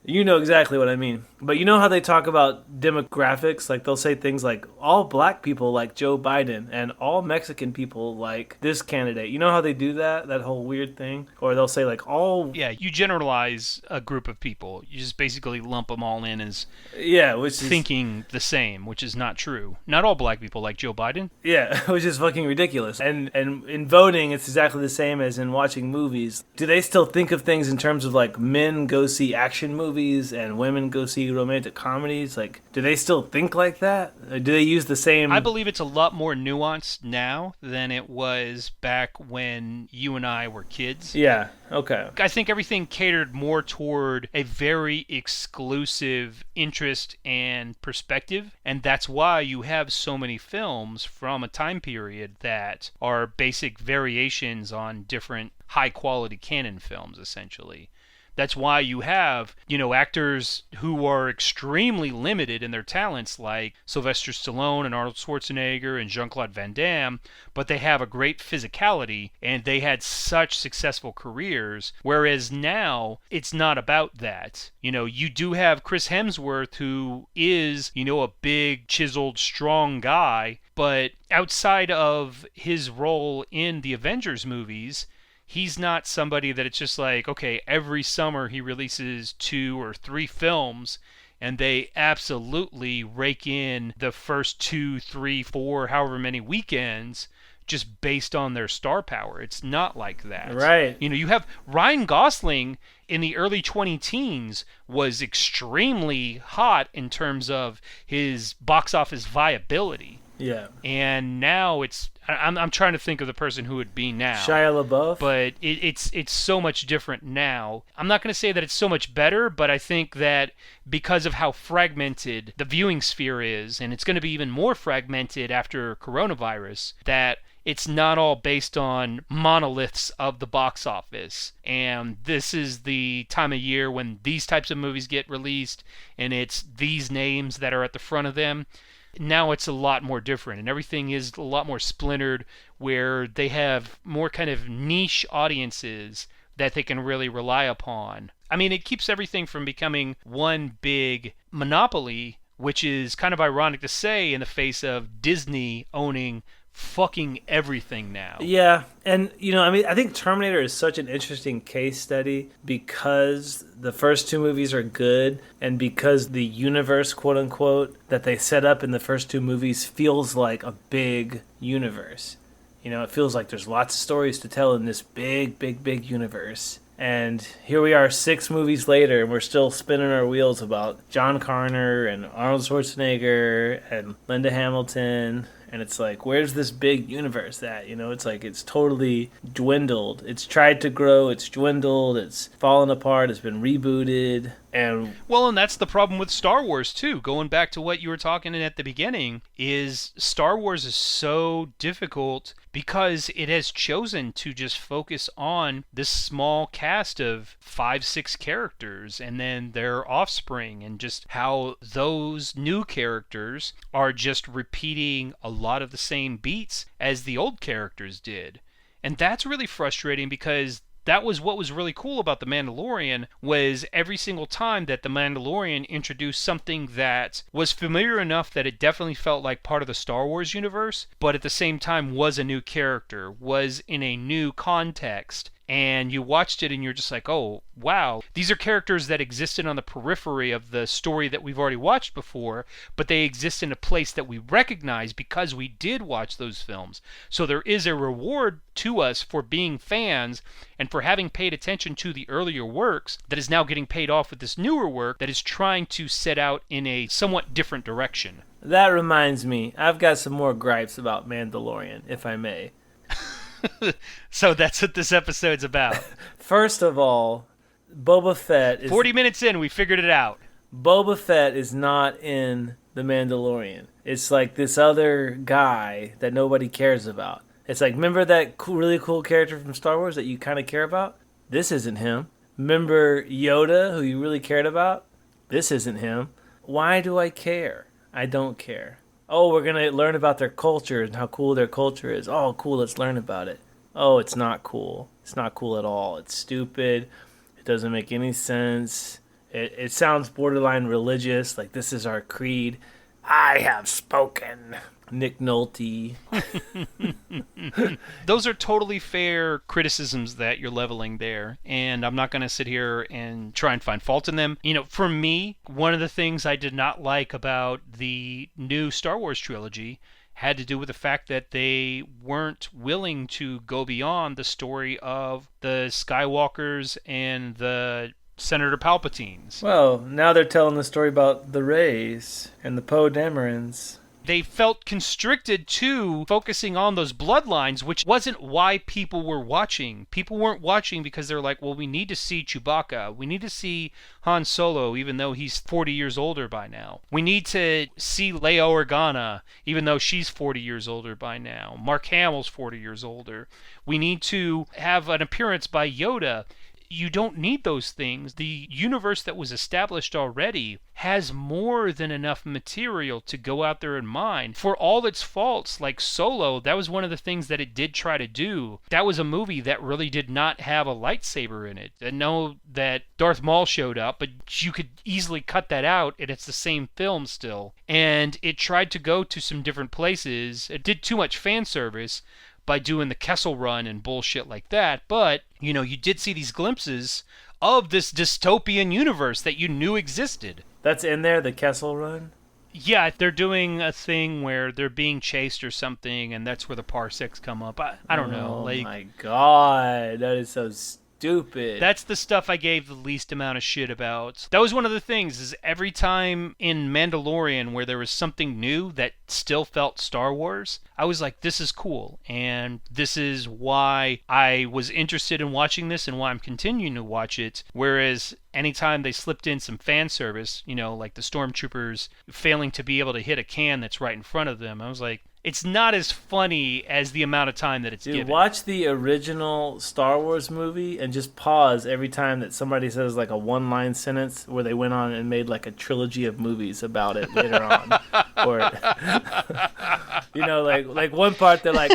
You know exactly what I mean. But how they talk about demographics? Like, they'll say things like, all black people like Joe Biden and all Mexican people like this candidate. You know how they do that whole weird thing? Or they'll say, like, all... Yeah, you generalize a group of people. You just basically lump them all in as which is... thinking the same, which is not true. Not all black people like Joe Biden. Yeah, which is fucking ridiculous. And in voting, it's exactly the same as in watching movies. Do they still think of things in terms of, like, men go see action movies movies and women go see romantic comedies? Like, do they still think like that? Or do they use the same... I believe it's a lot more nuanced now than it was back when you and I were kids. Yeah, okay. I think everything catered more toward a very exclusive interest and perspective, and that's why you have so many films from a time period that are basic variations on different high-quality canon films, essentially. That's why you have, actors who are extremely limited in their talents, like Sylvester Stallone and Arnold Schwarzenegger and Jean-Claude Van Damme, but they have a great physicality, and they had such successful careers, whereas now, it's not about that. You do have Chris Hemsworth, who is, a big, chiseled, strong guy, but outside of his role in the Avengers movies, he's not somebody that it's just like, okay, every summer he releases 2 or 3 films and they absolutely rake in the first 2, 3, 4, however many weekends just based on their star power. It's not like that. Right. You have Ryan Gosling in the early 20-teens was extremely hot in terms of his box office viability. Yeah. And now I'm trying to think of the person who would be now. Shia LaBeouf? But it's so much different now. I'm not going to say that it's so much better, but I think that because of how fragmented the viewing sphere is, and it's going to be even more fragmented after coronavirus, that it's not all based on monoliths of the box office. And this is the time of year when these types of movies get released, and it's these names that are at the front of them. Now it's a lot more different, and everything is a lot more splintered, where they have more kind of niche audiences that they can really rely upon. I mean, it keeps everything from becoming one big monopoly, which is kind of ironic to say in the face of Disney owning fucking everything now. Yeah, and I think Terminator is such an interesting case study because the first 2 movies are good, and because the universe, quote unquote, that they set up in the first 2 movies feels like a big universe. It feels like there's lots of stories to tell in this big, big, big universe. And here we are 6 movies later, and we're still spinning our wheels about John Connor and Arnold Schwarzenegger and Linda Hamilton. And it's like, where's this big universe at? It's like it's totally dwindled. It's tried to grow, it's dwindled, it's fallen apart, it's been rebooted. And that's the problem with Star Wars, too. Going back to what you were talking at the beginning, is Star Wars is so difficult because it has chosen to just focus on this small cast of 5, 6 characters and then their offspring, and just how those new characters are just repeating a lot of the same beats as the old characters did. And that's really frustrating because that was what was really cool about The Mandalorian, was every single time that The Mandalorian introduced something that was familiar enough that it definitely felt like part of the Star Wars universe, but at the same time was a new character, was in a new context. And you watched it and you're just like, oh, wow. These are characters that existed on the periphery of the story that we've already watched before, but they exist in a place that we recognize because we did watch those films. So there is a reward to us for being fans and for having paid attention to the earlier works that is now getting paid off with this newer work that is trying to set out in a somewhat different direction. That reminds me, I've got some more gripes about Mandalorian, if I may. So that's what this episode's about. First of all, Boba Fett is... 40 minutes in, we figured it out. Boba Fett is not in The Mandalorian. It's like this other guy that nobody cares about. It's like, remember that really cool character from Star Wars that you kind of care about? This isn't him. Remember Yoda, who you really cared about? This isn't him. Why do I care? I don't care. Oh, we're going to learn about their culture and how cool their culture is. Oh, cool, let's learn about it. Oh, it's not cool. It's not cool at all. It's stupid. It doesn't make any sense. It sounds borderline religious, like this is our creed. I have spoken. Nick Nolte. Those are totally fair criticisms that you're leveling there, and I'm not going to sit here and try and find fault in them. For me, one of the things I did not like about the new Star Wars trilogy had to do with the fact that they weren't willing to go beyond the story of the Skywalkers and the Senator Palpatine's. Well, now they're telling the story about the Rays and the Poe Damerons. They felt constricted to focusing on those bloodlines, which wasn't why people were watching. People weren't watching because they're like, well, we need to see Chewbacca. We need to see Han Solo, even though he's 40 years older by now. We need to see Leia Organa, even though she's 40 years older by now. Mark Hamill's 40 years older. We need to have an appearance by Yoda. You don't need those things. The universe that was established already has more than enough material to go out there and mine. For all its faults, like Solo, that was one of the things that it did try to do. That was a movie that really did not have a lightsaber in it. I know that Darth Maul showed up, but you could easily cut that out, and it's the same film still. And it tried to go to some different places. It did too much fan service by doing the Kessel Run and bullshit like that, but, you know, you did see these glimpses of this dystopian universe that you knew existed. That's in there, the Kessel Run? Yeah, they're doing a thing where they're being chased or something, and that's where the parsecs come up. I don't know. Oh my god, that is so stupid. That's the stuff I gave the least amount of shit about. That was one of the things, is every time in Mandalorian where there was something new that still felt Star Wars, I was like, this is cool. And this is why I was interested in watching this and why I'm continuing to watch it. Whereas anytime they slipped in some fan service, you know, like the stormtroopers failing to be able to hit a can that's right in front of them, I was like, it's not as funny as the amount of time that it's given. Watch the original Star Wars movie and just pause every time that somebody says like a one-line sentence where they went on and made like a trilogy of movies about it later on. Or, you know, like one part they're like,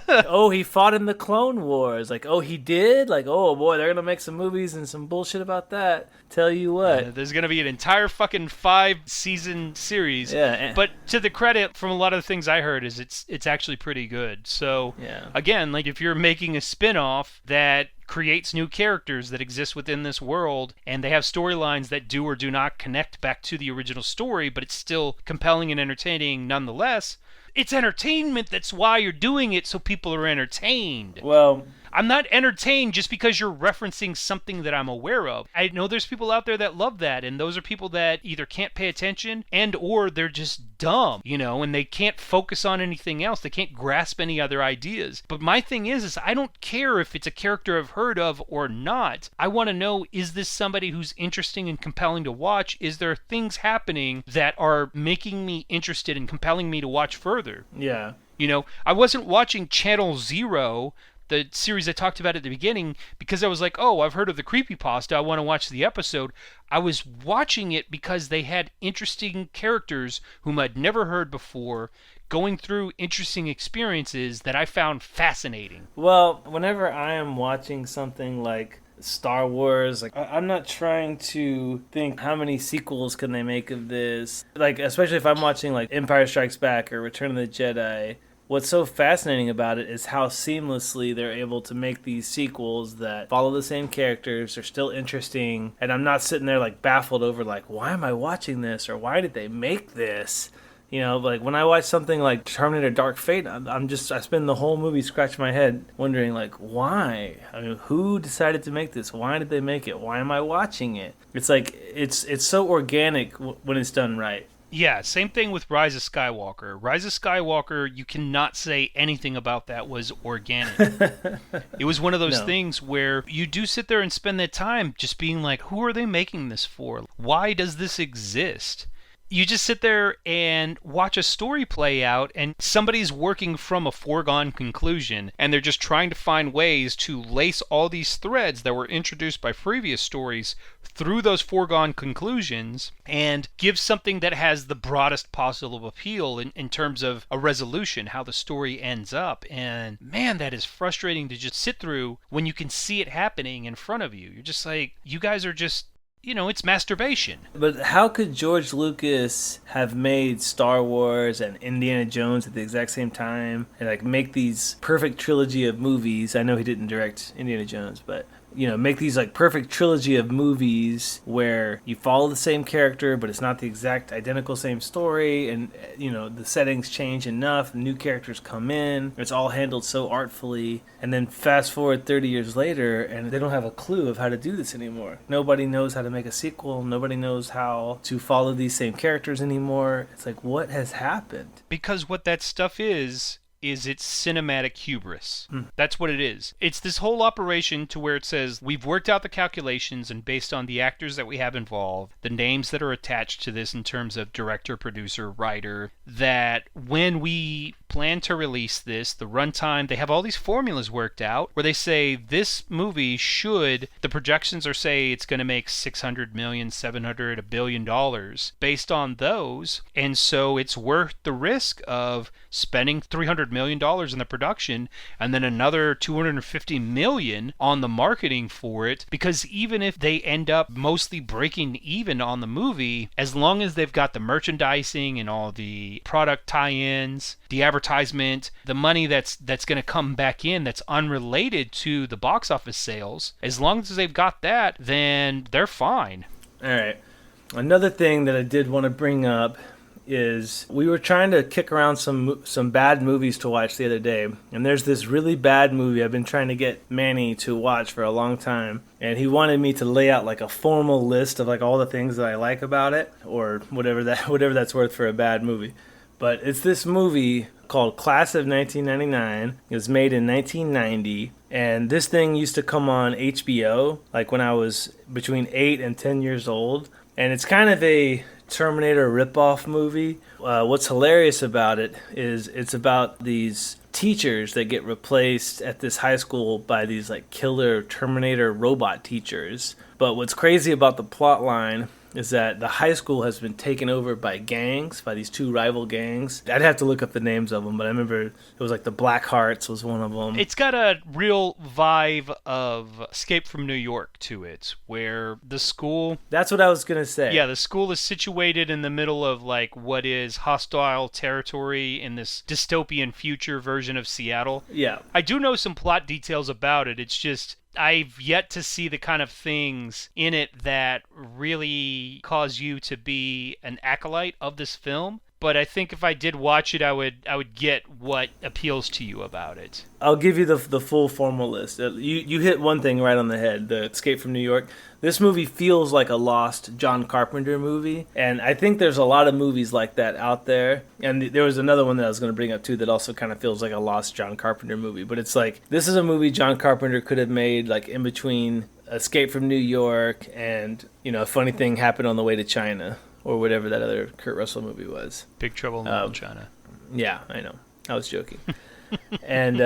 oh, he fought in the Clone Wars. Like, oh, he did? Like, oh, boy, they're going to make some movies and some bullshit about that. Tell you what. There's going to be an entire fucking 5-season series. Yeah. But to the credit from a lot of the things I heard is it's actually pretty good. So, again, like if you're making a spin-off that creates new characters that exist within this world, and they have storylines that do or do not connect back to the original story, but it's still compelling and entertaining nonetheless, it's entertainment. That's why you're doing it, so people are entertained. Well, I'm not entertained just because you're referencing something that I'm aware of. I know there's people out there that love that, and those are people that either can't pay attention and or they're just dumb, you know, and they can't focus on anything else. They can't grasp any other ideas. But my thing is I don't care if it's a character I've heard of or not. I want to know, is this somebody who's interesting and compelling to watch? Is there things happening that are making me interested and compelling me to watch further? Yeah. You know, I wasn't watching Channel Zero, the series I talked about at the beginning, because I was like, oh, I've heard of the creepypasta, I want to watch the episode. I was watching it because they had interesting characters whom I'd never heard before, going through interesting experiences that I found fascinating. Well, whenever I am watching something like Star Wars, like I'm not trying to think how many sequels can they make of this. Like, especially if I'm watching like Empire Strikes Back or Return of the Jedi. What's so fascinating about it is how seamlessly they're able to make these sequels that follow the same characters, are still interesting, and I'm not sitting there like baffled over like, why am I watching this, or why did they make this? You know, like when I watch something like Terminator Dark Fate, I spend the whole movie scratching my head wondering like, why? I mean, who decided to make this? Why did they make it? Why am I watching it? It's like, it's so organic when it's done right. Yeah, same thing with Rise of Skywalker. Rise of Skywalker, you cannot say anything about that was organic. It was one of those things where you do sit there and spend that time just being like, who are they making this for? Why does this exist? You just sit there and watch a story play out, and somebody's working from a foregone conclusion, and they're just trying to find ways to lace all these threads that were introduced by previous stories through those foregone conclusions and give something that has the broadest possible appeal in terms of a resolution, how the story ends up. And man, that is frustrating to just sit through when you can see it happening in front of you. You're just like, you guys are just, you know, it's masturbation. But how could George Lucas have made Star Wars and Indiana Jones at the exact same time and like make these perfect trilogy of movies? I know he didn't direct Indiana Jones, but make these like perfect trilogy of movies where you follow the same character, but it's not the exact identical same story, and the settings change enough, new characters come in, it's all handled so artfully, and then fast forward 30 years later, and they don't have a clue of how to do this anymore. Nobody knows how to make a sequel. Nobody knows how to follow these same characters anymore. It's like, what has happened? Because what that stuff is it's cinematic hubris. That's what it is. It's this whole operation to where it says, we've worked out the calculations, and based on the actors that we have involved, the names that are attached to this in terms of director, producer, writer, that when we plan to release this, the runtime, they have all these formulas worked out where they say this movie the projections are say it's going to make $600 million, $700, $1 billion based on those, and so it's worth the risk of spending $300 million in the production and then another $250 million on the marketing for it, because even if they end up mostly breaking even on the movie, as long as they've got the merchandising and all the product tie-ins, the advertisement, the money that's going to come back in that's unrelated to the box office sales, as long as they've got that, then they're fine. All right. Another thing that I did want to bring up is we were trying to kick around some bad movies to watch the other day, and there's this really bad movie I've been trying to get Manny to watch for a long time, and he wanted me to lay out like a formal list of like all the things that I like about it, or whatever that's worth for a bad movie. But it's this movie called Class of 1999. It was made in 1990, and this thing used to come on HBO like when I was between 8 and 10 years old, and it's kind of a Terminator ripoff movie. What's hilarious about it is it's about these teachers that get replaced at this high school by these like killer Terminator robot teachers. But what's crazy about the plot line is that the high school has been taken over by gangs, by these two rival gangs. I'd have to look up the names of them, but I remember it was like the Black Hearts was one of them. It's got a real vibe of Escape from New York to it, where the school... That's what I was going to say. Yeah, the school is situated in the middle of like what is hostile territory in this dystopian future version of Seattle. Yeah. I do know some plot details about it. It's just... I've yet to see the kind of things in it that really cause you to be an acolyte of this film. But I think if I did watch it, I would get what appeals to you about it. I'll give you the full formal list. You hit one thing right on the head, the Escape from New York. This movie feels like a lost John Carpenter movie, and I think there's a lot of movies like that out there. And there was another one that I was going to bring up too that also kind of feels like a lost John Carpenter movie. But it's like, this is a movie John Carpenter could have made like in between Escape from New York and, A Funny Thing Happened on the Way to China, or whatever that other Kurt Russell movie was. Big Trouble in Little China. Yeah, I know. I was joking. And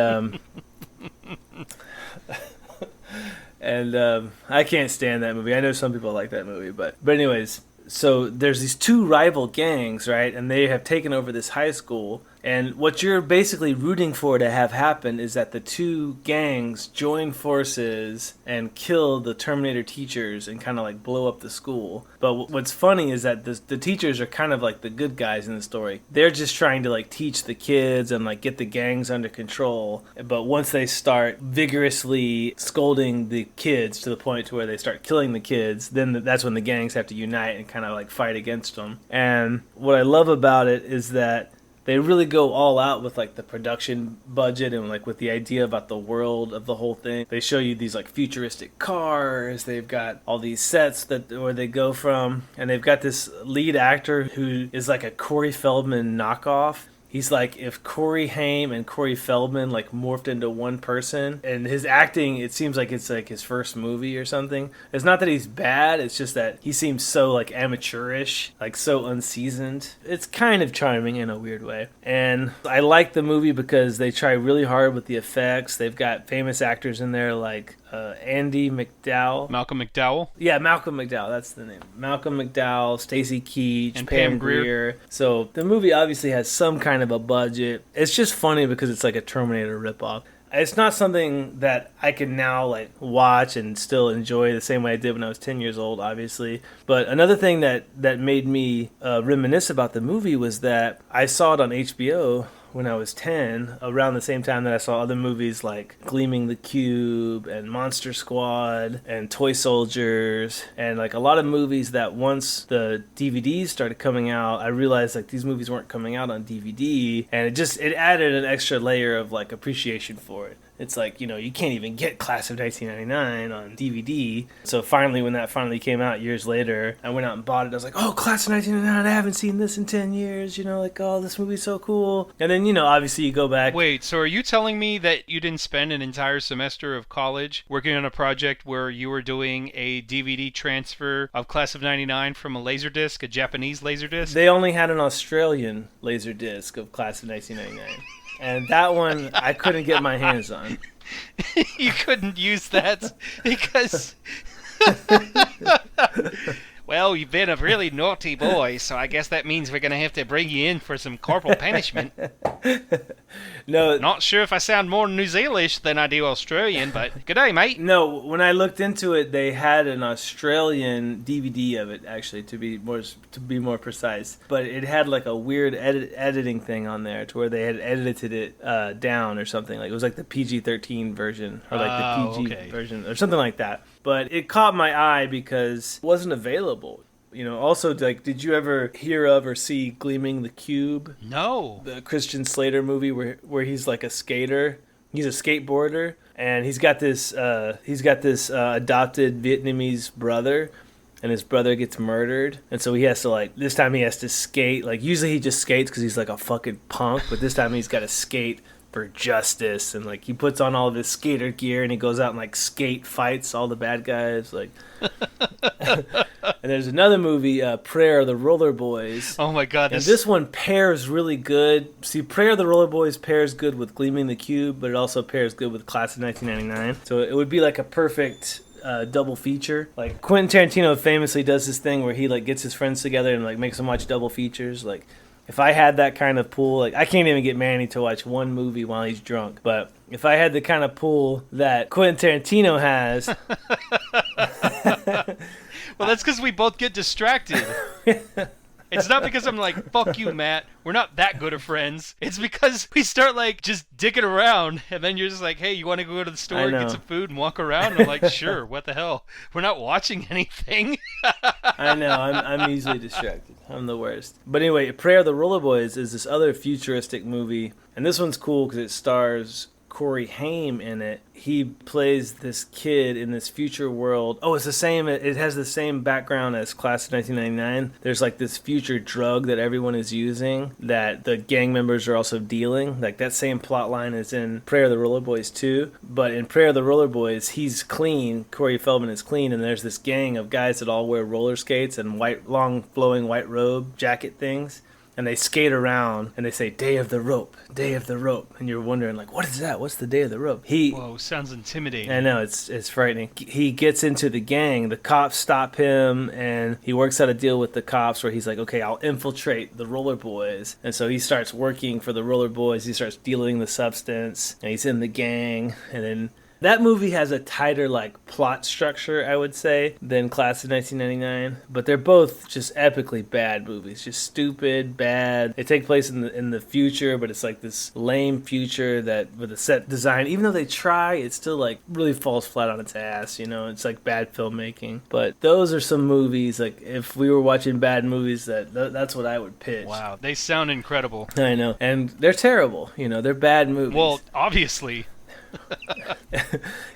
I can't stand that movie. I know some people like that movie, but anyways, so there's these two rival gangs, right? And they have taken over this high school. And what you're basically rooting for to have happen is that the two gangs join forces and kill the Terminator teachers and kind of like blow up the school. But what's funny is that the teachers are kind of like the good guys in the story. They're just trying to like teach the kids and like get the gangs under control. But once they start vigorously scolding the kids to the point to where they start killing the kids, then that's when the gangs have to unite and kind of like fight against them. And what I love about it is that they really go all out with like the production budget and like with the idea about the world of the whole thing. They show you these like futuristic cars. They've got all these sets where they go from, and they've got this lead actor who is like a Corey Feldman knockoff. He's like if Corey Haim and Corey Feldman like morphed into one person, and his acting, it seems like it's like his first movie or something. It's not that he's bad, it's just that he seems so like amateurish, like so unseasoned. It's kind of charming in a weird way. And I like the movie because they try really hard with the effects. They've got famous actors in there like Andy McDowell. Malcolm McDowell? Yeah, Malcolm McDowell, that's the name. Malcolm McDowell, Stacy Keach, and Pam Grier. So the movie obviously has some kind of a budget. It's just funny because it's like a Terminator ripoff. It's not something that I can now like watch and still enjoy the same way I did when I was 10 years old, obviously. But another thing that made me reminisce about the movie was that I saw it on HBO when I was 10, around the same time that I saw other movies like Gleaming the Cube and Monster Squad and Toy Soldiers, and like a lot of movies that once the DVDs started coming out, I realized like these movies weren't coming out on DVD, and it added an extra layer of like appreciation for it. It's like, you know, you can't even get Class of 1999 on DVD. So finally, when that finally came out years later, I went out and bought it. I was like, oh, Class of 1999, I haven't seen this in 10 years. You know, like, oh, this movie's so cool. And then, you know, obviously you go back. Wait, so are you telling me that you didn't spend an entire semester of college working on a project where you were doing a DVD transfer of Class of 99 from a Laserdisc, a Japanese Laserdisc? They only had an Australian Laserdisc of Class of 1999. And that one I couldn't get my hands on. You couldn't use that because... Well, you've been a really naughty boy, so I guess that means we're going to have to bring you in for some corporal punishment. No. Not sure if I sound more New Zealandish than I do Australian, but good day, mate. No, when I looked into it, they had an Australian DVD of it, actually, to be more precise. But it had like a weird editing thing on there to where they had edited it down or something. Like it was like the PG-13 version or like the PG version or something like that. But it caught my eye because it wasn't available. You know, also, like, did you ever hear of or see Gleaming the Cube? No. The Christian Slater movie where he's like a skater. He's a skateboarder, and he's got this adopted Vietnamese brother, and his brother gets murdered, and so he has to, like, this time he has to skate. Like, usually he just skates because he's like a fucking punk, but this time he's got to skate for justice, and like he puts on all of his skater gear and he goes out and like skate fights all the bad guys, like. And there's another movie, Prayer of the Roller Boys. Oh my god! And this one pairs really good. See, Prayer of the Roller Boys pairs good with Gleaming the Cube, but it also pairs good with Class of 1999. So it would be like a perfect double feature. Like Quentin Tarantino famously does this thing where he like gets his friends together and like makes them watch double features. Like, if I had that kind of pool, like I can't even get Manny to watch one movie while he's drunk, but if I had the kind of pool that Quentin Tarantino has... Well, that's because we both get distracted. It's not because I'm like, fuck you, Matt. We're not that good of friends. It's because we start, like, just dicking around, and then you're just like, hey, you want to go to the store and get some food and walk around? And I'm like, sure, what the hell? We're not watching anything. I know, I'm easily distracted. I'm the worst. But anyway, Prayer of the Roller Boys is this other futuristic movie, and this one's cool because it stars Corey Haim in it. He plays this kid in this future world. Oh, it's the same. It has the same background as Class of 1999. There's like this future drug that everyone is using that the gang members are also dealing. Like that same plot line is in Prayer of the Roller Boys too. But in Prayer of the Roller Boys, he's clean. Corey Feldman is clean, and there's this gang of guys that all wear roller skates and white, long, flowing white robe jacket things. And they skate around, and they say, Day of the Rope, Day of the Rope. And you're wondering, like, what is that? What's the Day of the Rope? Whoa, sounds intimidating. I know, it's frightening. He gets into the gang. The cops stop him, and he works out a deal with the cops where he's like, okay, I'll infiltrate the Roller Boys. And so he starts working for the Roller Boys. He starts dealing the substance, and he's in the gang. And then that movie has a tighter, like, plot structure, I would say, than Class of 1999. But they're both just epically bad movies. Just stupid, bad. They take place in the future, but it's like this lame future that with a set design. Even though they try, it still, like, really falls flat on its ass, you know? It's like bad filmmaking. But those are some movies, like, if we were watching bad movies, that's what I would pitch. Wow, they sound incredible. I know. And they're terrible, you know? They're bad movies. Well, obviously.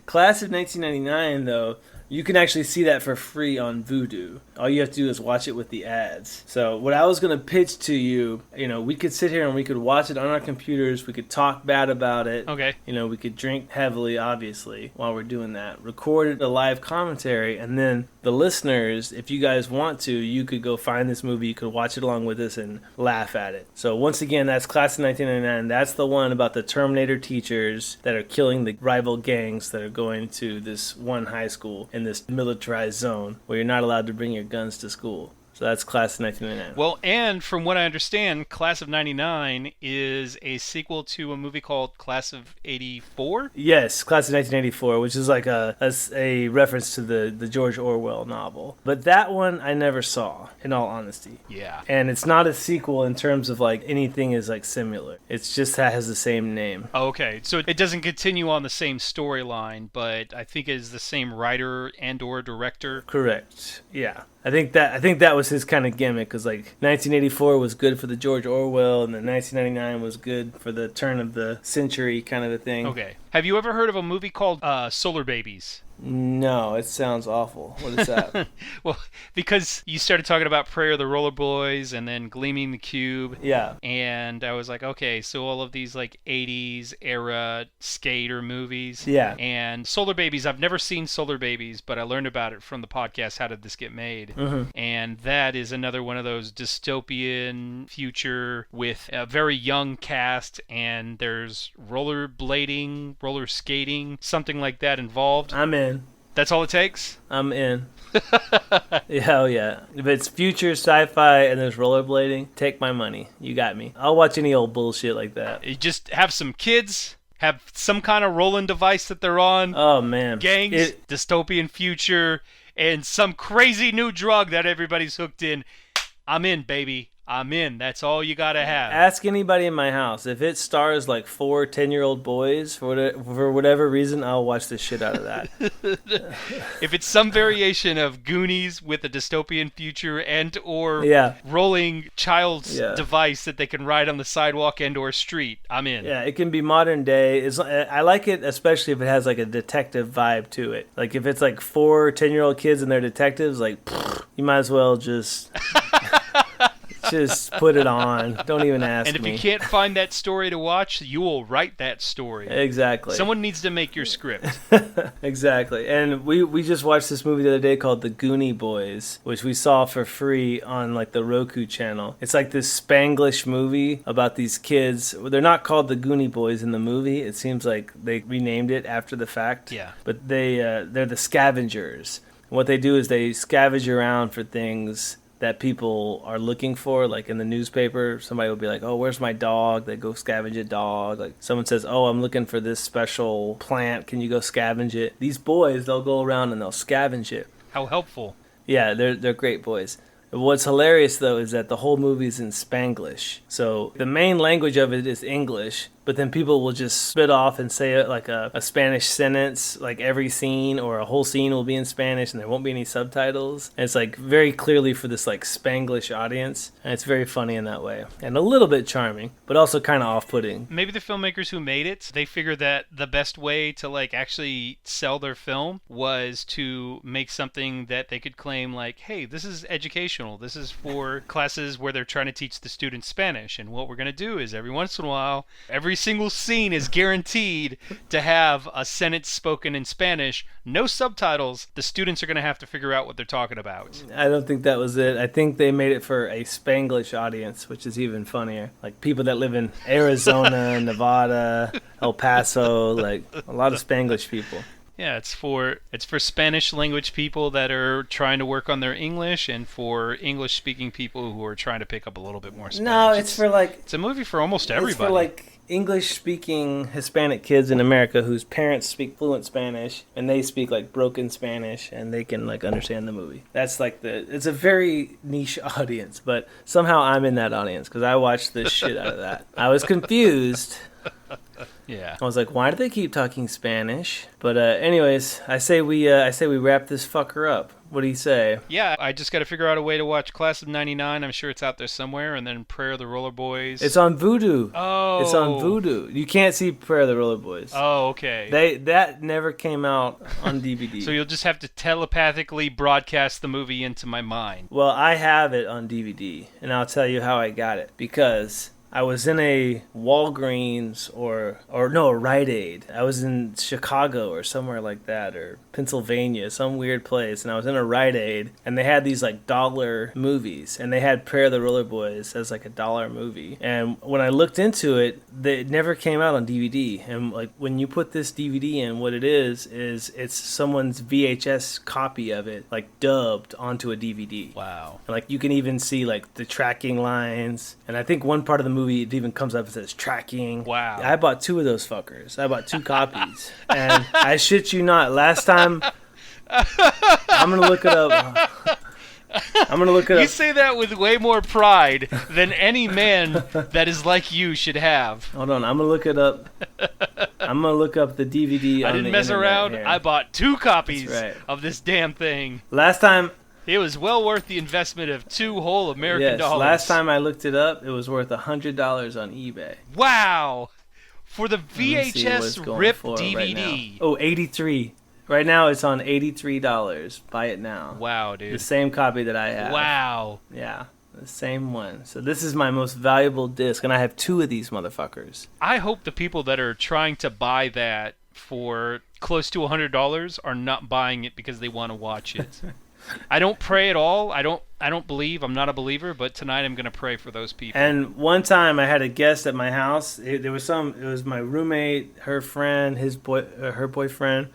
Class of 1999, though, you can actually see that for free on Vudu. All you have to do is watch it with the ads. So what I was going to pitch to you, you know, we could sit here and we could watch it on our computers. We could talk bad about it. Okay. You know, we could drink heavily, obviously, while we're doing that. Record a live commentary, and then the listeners, if you guys want to, you could go find this movie. You could watch it along with us and laugh at it. So once again, that's Class of 1999. That's the one about the Terminator teachers that are killing the rival gangs that are going to this one high school in this militarized zone where you're not allowed to bring your guns to school. So that's Class of 1999. Well, and from what I understand, Class of 99 is a sequel to a movie called Class of 84? Yes, Class of 1984, which is like a reference to the George Orwell novel. But that one I never saw, in all honesty. Yeah. And it's not a sequel in terms of like anything is like similar. It's just has the same name. Okay, so it doesn't continue on the same storyline, but I think it is the same writer and or director. Correct. Yeah. I think that was his kind of gimmick, because like 1984 was good for the George Orwell, and then 1999 was good for the turn of the century kind of a thing. Okay. Have you ever heard of a movie called Solar Babies? No, it sounds awful. What is that? Well, because you started talking about Prayer of the Roller Boys and then Gleaming the Cube. Yeah. And I was like, okay, so all of these like 80s era skater movies. Yeah. And Solar Babies, I've never seen Solar Babies, but I learned about it from the podcast How Did This Get Made? Mm-hmm. And that is another one of those dystopian future with a very young cast, and there's rollerblading, roller skating, something like that involved. I'm in. That's all it takes? I'm in. Yeah, hell yeah. If it's future sci-fi and there's rollerblading, take my money. You got me. I'll watch any old bullshit like that. You just have some kids, have some kind of rolling device that they're on. Oh, man. Gangs, dystopian future, and some crazy new drug that everybody's hooked in. I'm in, baby. I'm in. That's all you gotta have. Ask anybody in my house. If it stars like 4 10-year-old boys, for whatever reason, I'll watch the shit out of that. If it's some variation of Goonies with a dystopian future and or rolling child's device that they can ride on the sidewalk and or street, I'm in. Yeah, it can be modern day. I like it, especially if it has like a detective vibe to it. Like if it's like 4 10-year-old kids and they're detectives, like you might as well just put it on. Don't even ask me. And if you can't find that story to watch, you will write that story. Exactly. Someone needs to make your script. Exactly. And we just watched this movie the other day called The Goonie Boys, which we saw for free on like the Roku channel. It's like this Spanglish movie about these kids. They're not called the Goonie Boys in the movie. It seems like they renamed it after the fact. Yeah. But they're the scavengers. And what they do is they scavenge around for things that people are looking for, like in the newspaper. Somebody will be like, oh, where's my dog? They go scavenge a dog. Like someone says, oh, I'm looking for this special plant. Can you go scavenge it? These boys, they'll go around and they'll scavenge it. How helpful. Yeah, they're great boys. What's hilarious, though, is that the whole movie is in Spanglish. So the main language of it is English, but then people will just spit off and say it like a Spanish sentence, like every scene or a whole scene will be in Spanish and there won't be any subtitles. And it's like very clearly for this like Spanglish audience, and it's very funny in that way and a little bit charming, but also kind of off-putting. Maybe the filmmakers who made it, they figured that the best way to like actually sell their film was to make something that they could claim like, hey, this is educational. This is for classes where they're trying to teach the students Spanish, and what we're going to do is every once in a while, every single scene is guaranteed to have a sentence spoken in Spanish, no subtitles. The students are going to have to figure out what they're talking about. I don't think that was it. I think they made it for a Spanglish audience, which is even funnier. Like people that live in Arizona, Nevada, El Paso, like a lot of Spanglish people. Yeah, it's for Spanish language people that are trying to work on their English, and for English speaking people who are trying to pick up a little bit more Spanish. No, it's a movie for almost everybody. It's for like English speaking Hispanic kids in America whose parents speak fluent Spanish and they speak like broken Spanish and they can like understand the movie. That's like it's a very niche audience, but somehow I'm in that audience because I watched the shit out of that. I was confused. Yeah. I was like, why do they keep talking Spanish? But anyways, I say we wrap this fucker up. What do you say? Yeah, I just got to figure out a way to watch Class of 99. I'm sure it's out there somewhere. And then Prayer of the Roller Boys. It's on Vudu. Oh. It's on Vudu. You can't see Prayer of the Roller Boys. Oh, okay. That never came out on DVD. So you'll just have to telepathically broadcast the movie into my mind. Well, I have it on DVD, and I'll tell you how I got it. Because I was in a Walgreens or no, a Rite Aid. I was in Chicago or somewhere like that, or Pennsylvania, some weird place, and I was in a Rite Aid, and they had these like dollar movies, and they had Prayer of the Roller Boys as like a dollar movie. And when I looked into it, it never came out on DVD. And like when you put this DVD in, what it is it's someone's VHS copy of it, like dubbed onto a DVD. Wow. And like you can even see like the tracking lines, and I think one part of the movie it even comes up and says tracking. Wow. I bought 2 of those fuckers. I bought 2 copies, and I shit you not, last time I'm gonna look it up. You say that with way more pride than any man that is like you should have. Hold on, I'm gonna look it up. I'm gonna look up the DVD. I didn't mess around. Here. I bought 2 copies right. of this damn thing. Last time, it was well worth the investment of 2 whole American dollars. Last time I looked it up, it was worth $100 on eBay. Wow! For the VHS RIP DVD. Right, oh, 83. Right now it's on $83. Buy it now. Wow, dude. The same copy that I have. Wow. Yeah, the same one. So this is my most valuable disc, and I have 2 of these motherfuckers. I hope the people that are trying to buy that for close to $100 are not buying it because they want to watch it. I don't pray at all. I don't believe. I'm not a believer, but tonight I'm going to pray for those people. And one time I had a guest at my house. It was my roommate, her friend, her boyfriend.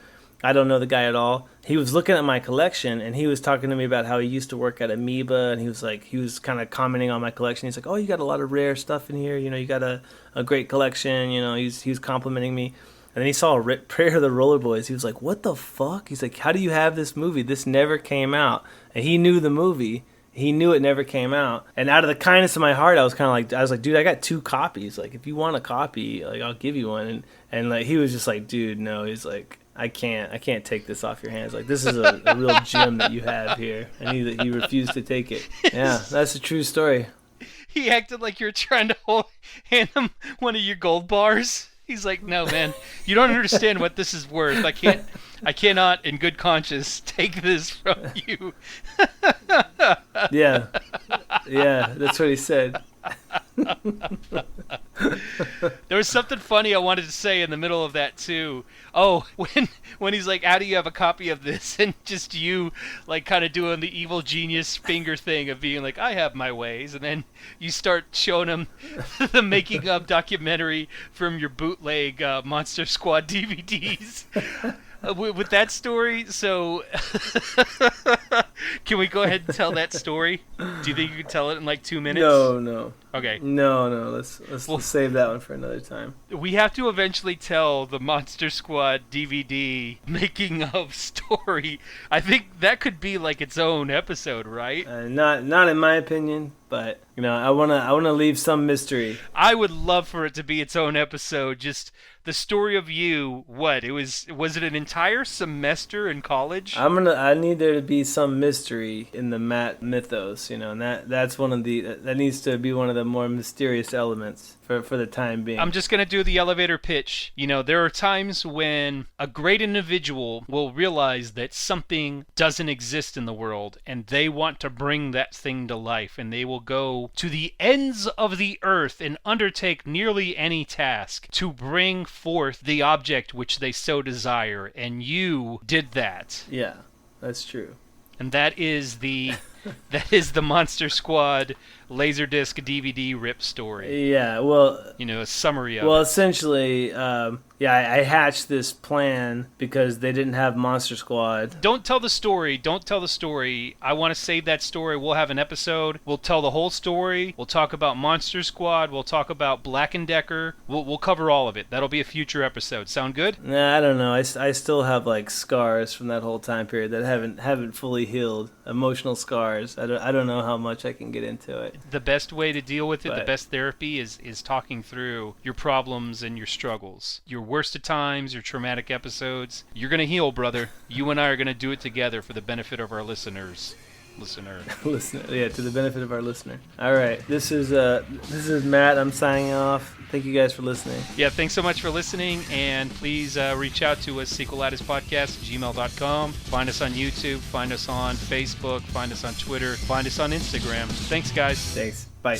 I don't know the guy at all. He was looking at my collection, and he was talking to me about how he used to work at Amoeba, and he was kind of commenting on my collection. He's like, "Oh, you got a lot of rare stuff in here. You know, you got a great collection." You know, he was complimenting me. And then he saw Prayer of the Roller Boys. He was like, "What the fuck?" He's like, "How do you have this movie? This never came out." And he knew the movie. He knew it never came out. And out of the kindness of my heart, I was like, "Dude, I got 2 copies. Like, if you want a copy, like, I'll give you one." And like, he was just like, "Dude, no." He's like, I can't take this off your hands. Like, this is a real gem that you have here." And he refused to take it. Yeah, that's a true story. He acted like you were trying to hand him one of your gold bars. He's like, "No, man, you don't understand what this is worth. I cannot, in good conscience, take this from you." Yeah, that's what he said. There was something funny I wanted to say in the middle of that too. Oh, when he's like, "How do you have a copy of this?" and just you like kind of doing the evil genius finger thing of being like, "I have my ways," and then you start showing him the making of documentary from your bootleg Monster Squad DVDs. With that story, so can we go ahead and tell that story? Do you think you can tell it in like 2 minutes? No. Okay. No. Let's save that one for another time. We have to eventually tell the Monster Squad DVD making of story. I think that could be like its own episode, right? Not in my opinion, but you know, I wanna leave some mystery. I would love for it to be its own episode. Just the story of you. What? Was it an entire semester in college? I need there to be some mystery in the Matt mythos, you know, and that needs to be one of the more mysterious elements for the time being. I'm just going to do the elevator pitch. You know, there are times when a great individual will realize that something doesn't exist in the world and they want to bring that thing to life, and they will go to the ends of the earth and undertake nearly any task to bring forth the object which they so desire, and you did that. Yeah, that's true. And that is the Monster Squad Laserdisc DVD rip story. Yeah, well, you know, a summary of it. Well, it. Essentially, I hatched this plan because they didn't have Monster Squad. Don't tell the story. I want to save that story. We'll have an episode. We'll tell the whole story. We'll talk about Monster Squad. We'll talk about Black & Decker. We'll cover all of it. That'll be a future episode. Sound good? Nah, I don't know. I still have like scars from that whole time period that haven't fully healed. Emotional scars. I don't know how much I can get into it. The best way to deal with it, the best therapy is talking through your problems and your struggles. Your worst of times, your traumatic episodes. You're going to heal, brother. You and I are going to do it together for the benefit of our listeners. Listener, yeah, to the benefit of our listener. All right, this is Matt. I'm signing off. Thank you guys for listening. Yeah, thanks so much for listening, and please reach out to us, Sequelitis Podcast, gmail.com. Find us on YouTube, find us on Facebook, find us on Twitter, find us on Instagram. Thanks, guys. Thanks. Bye.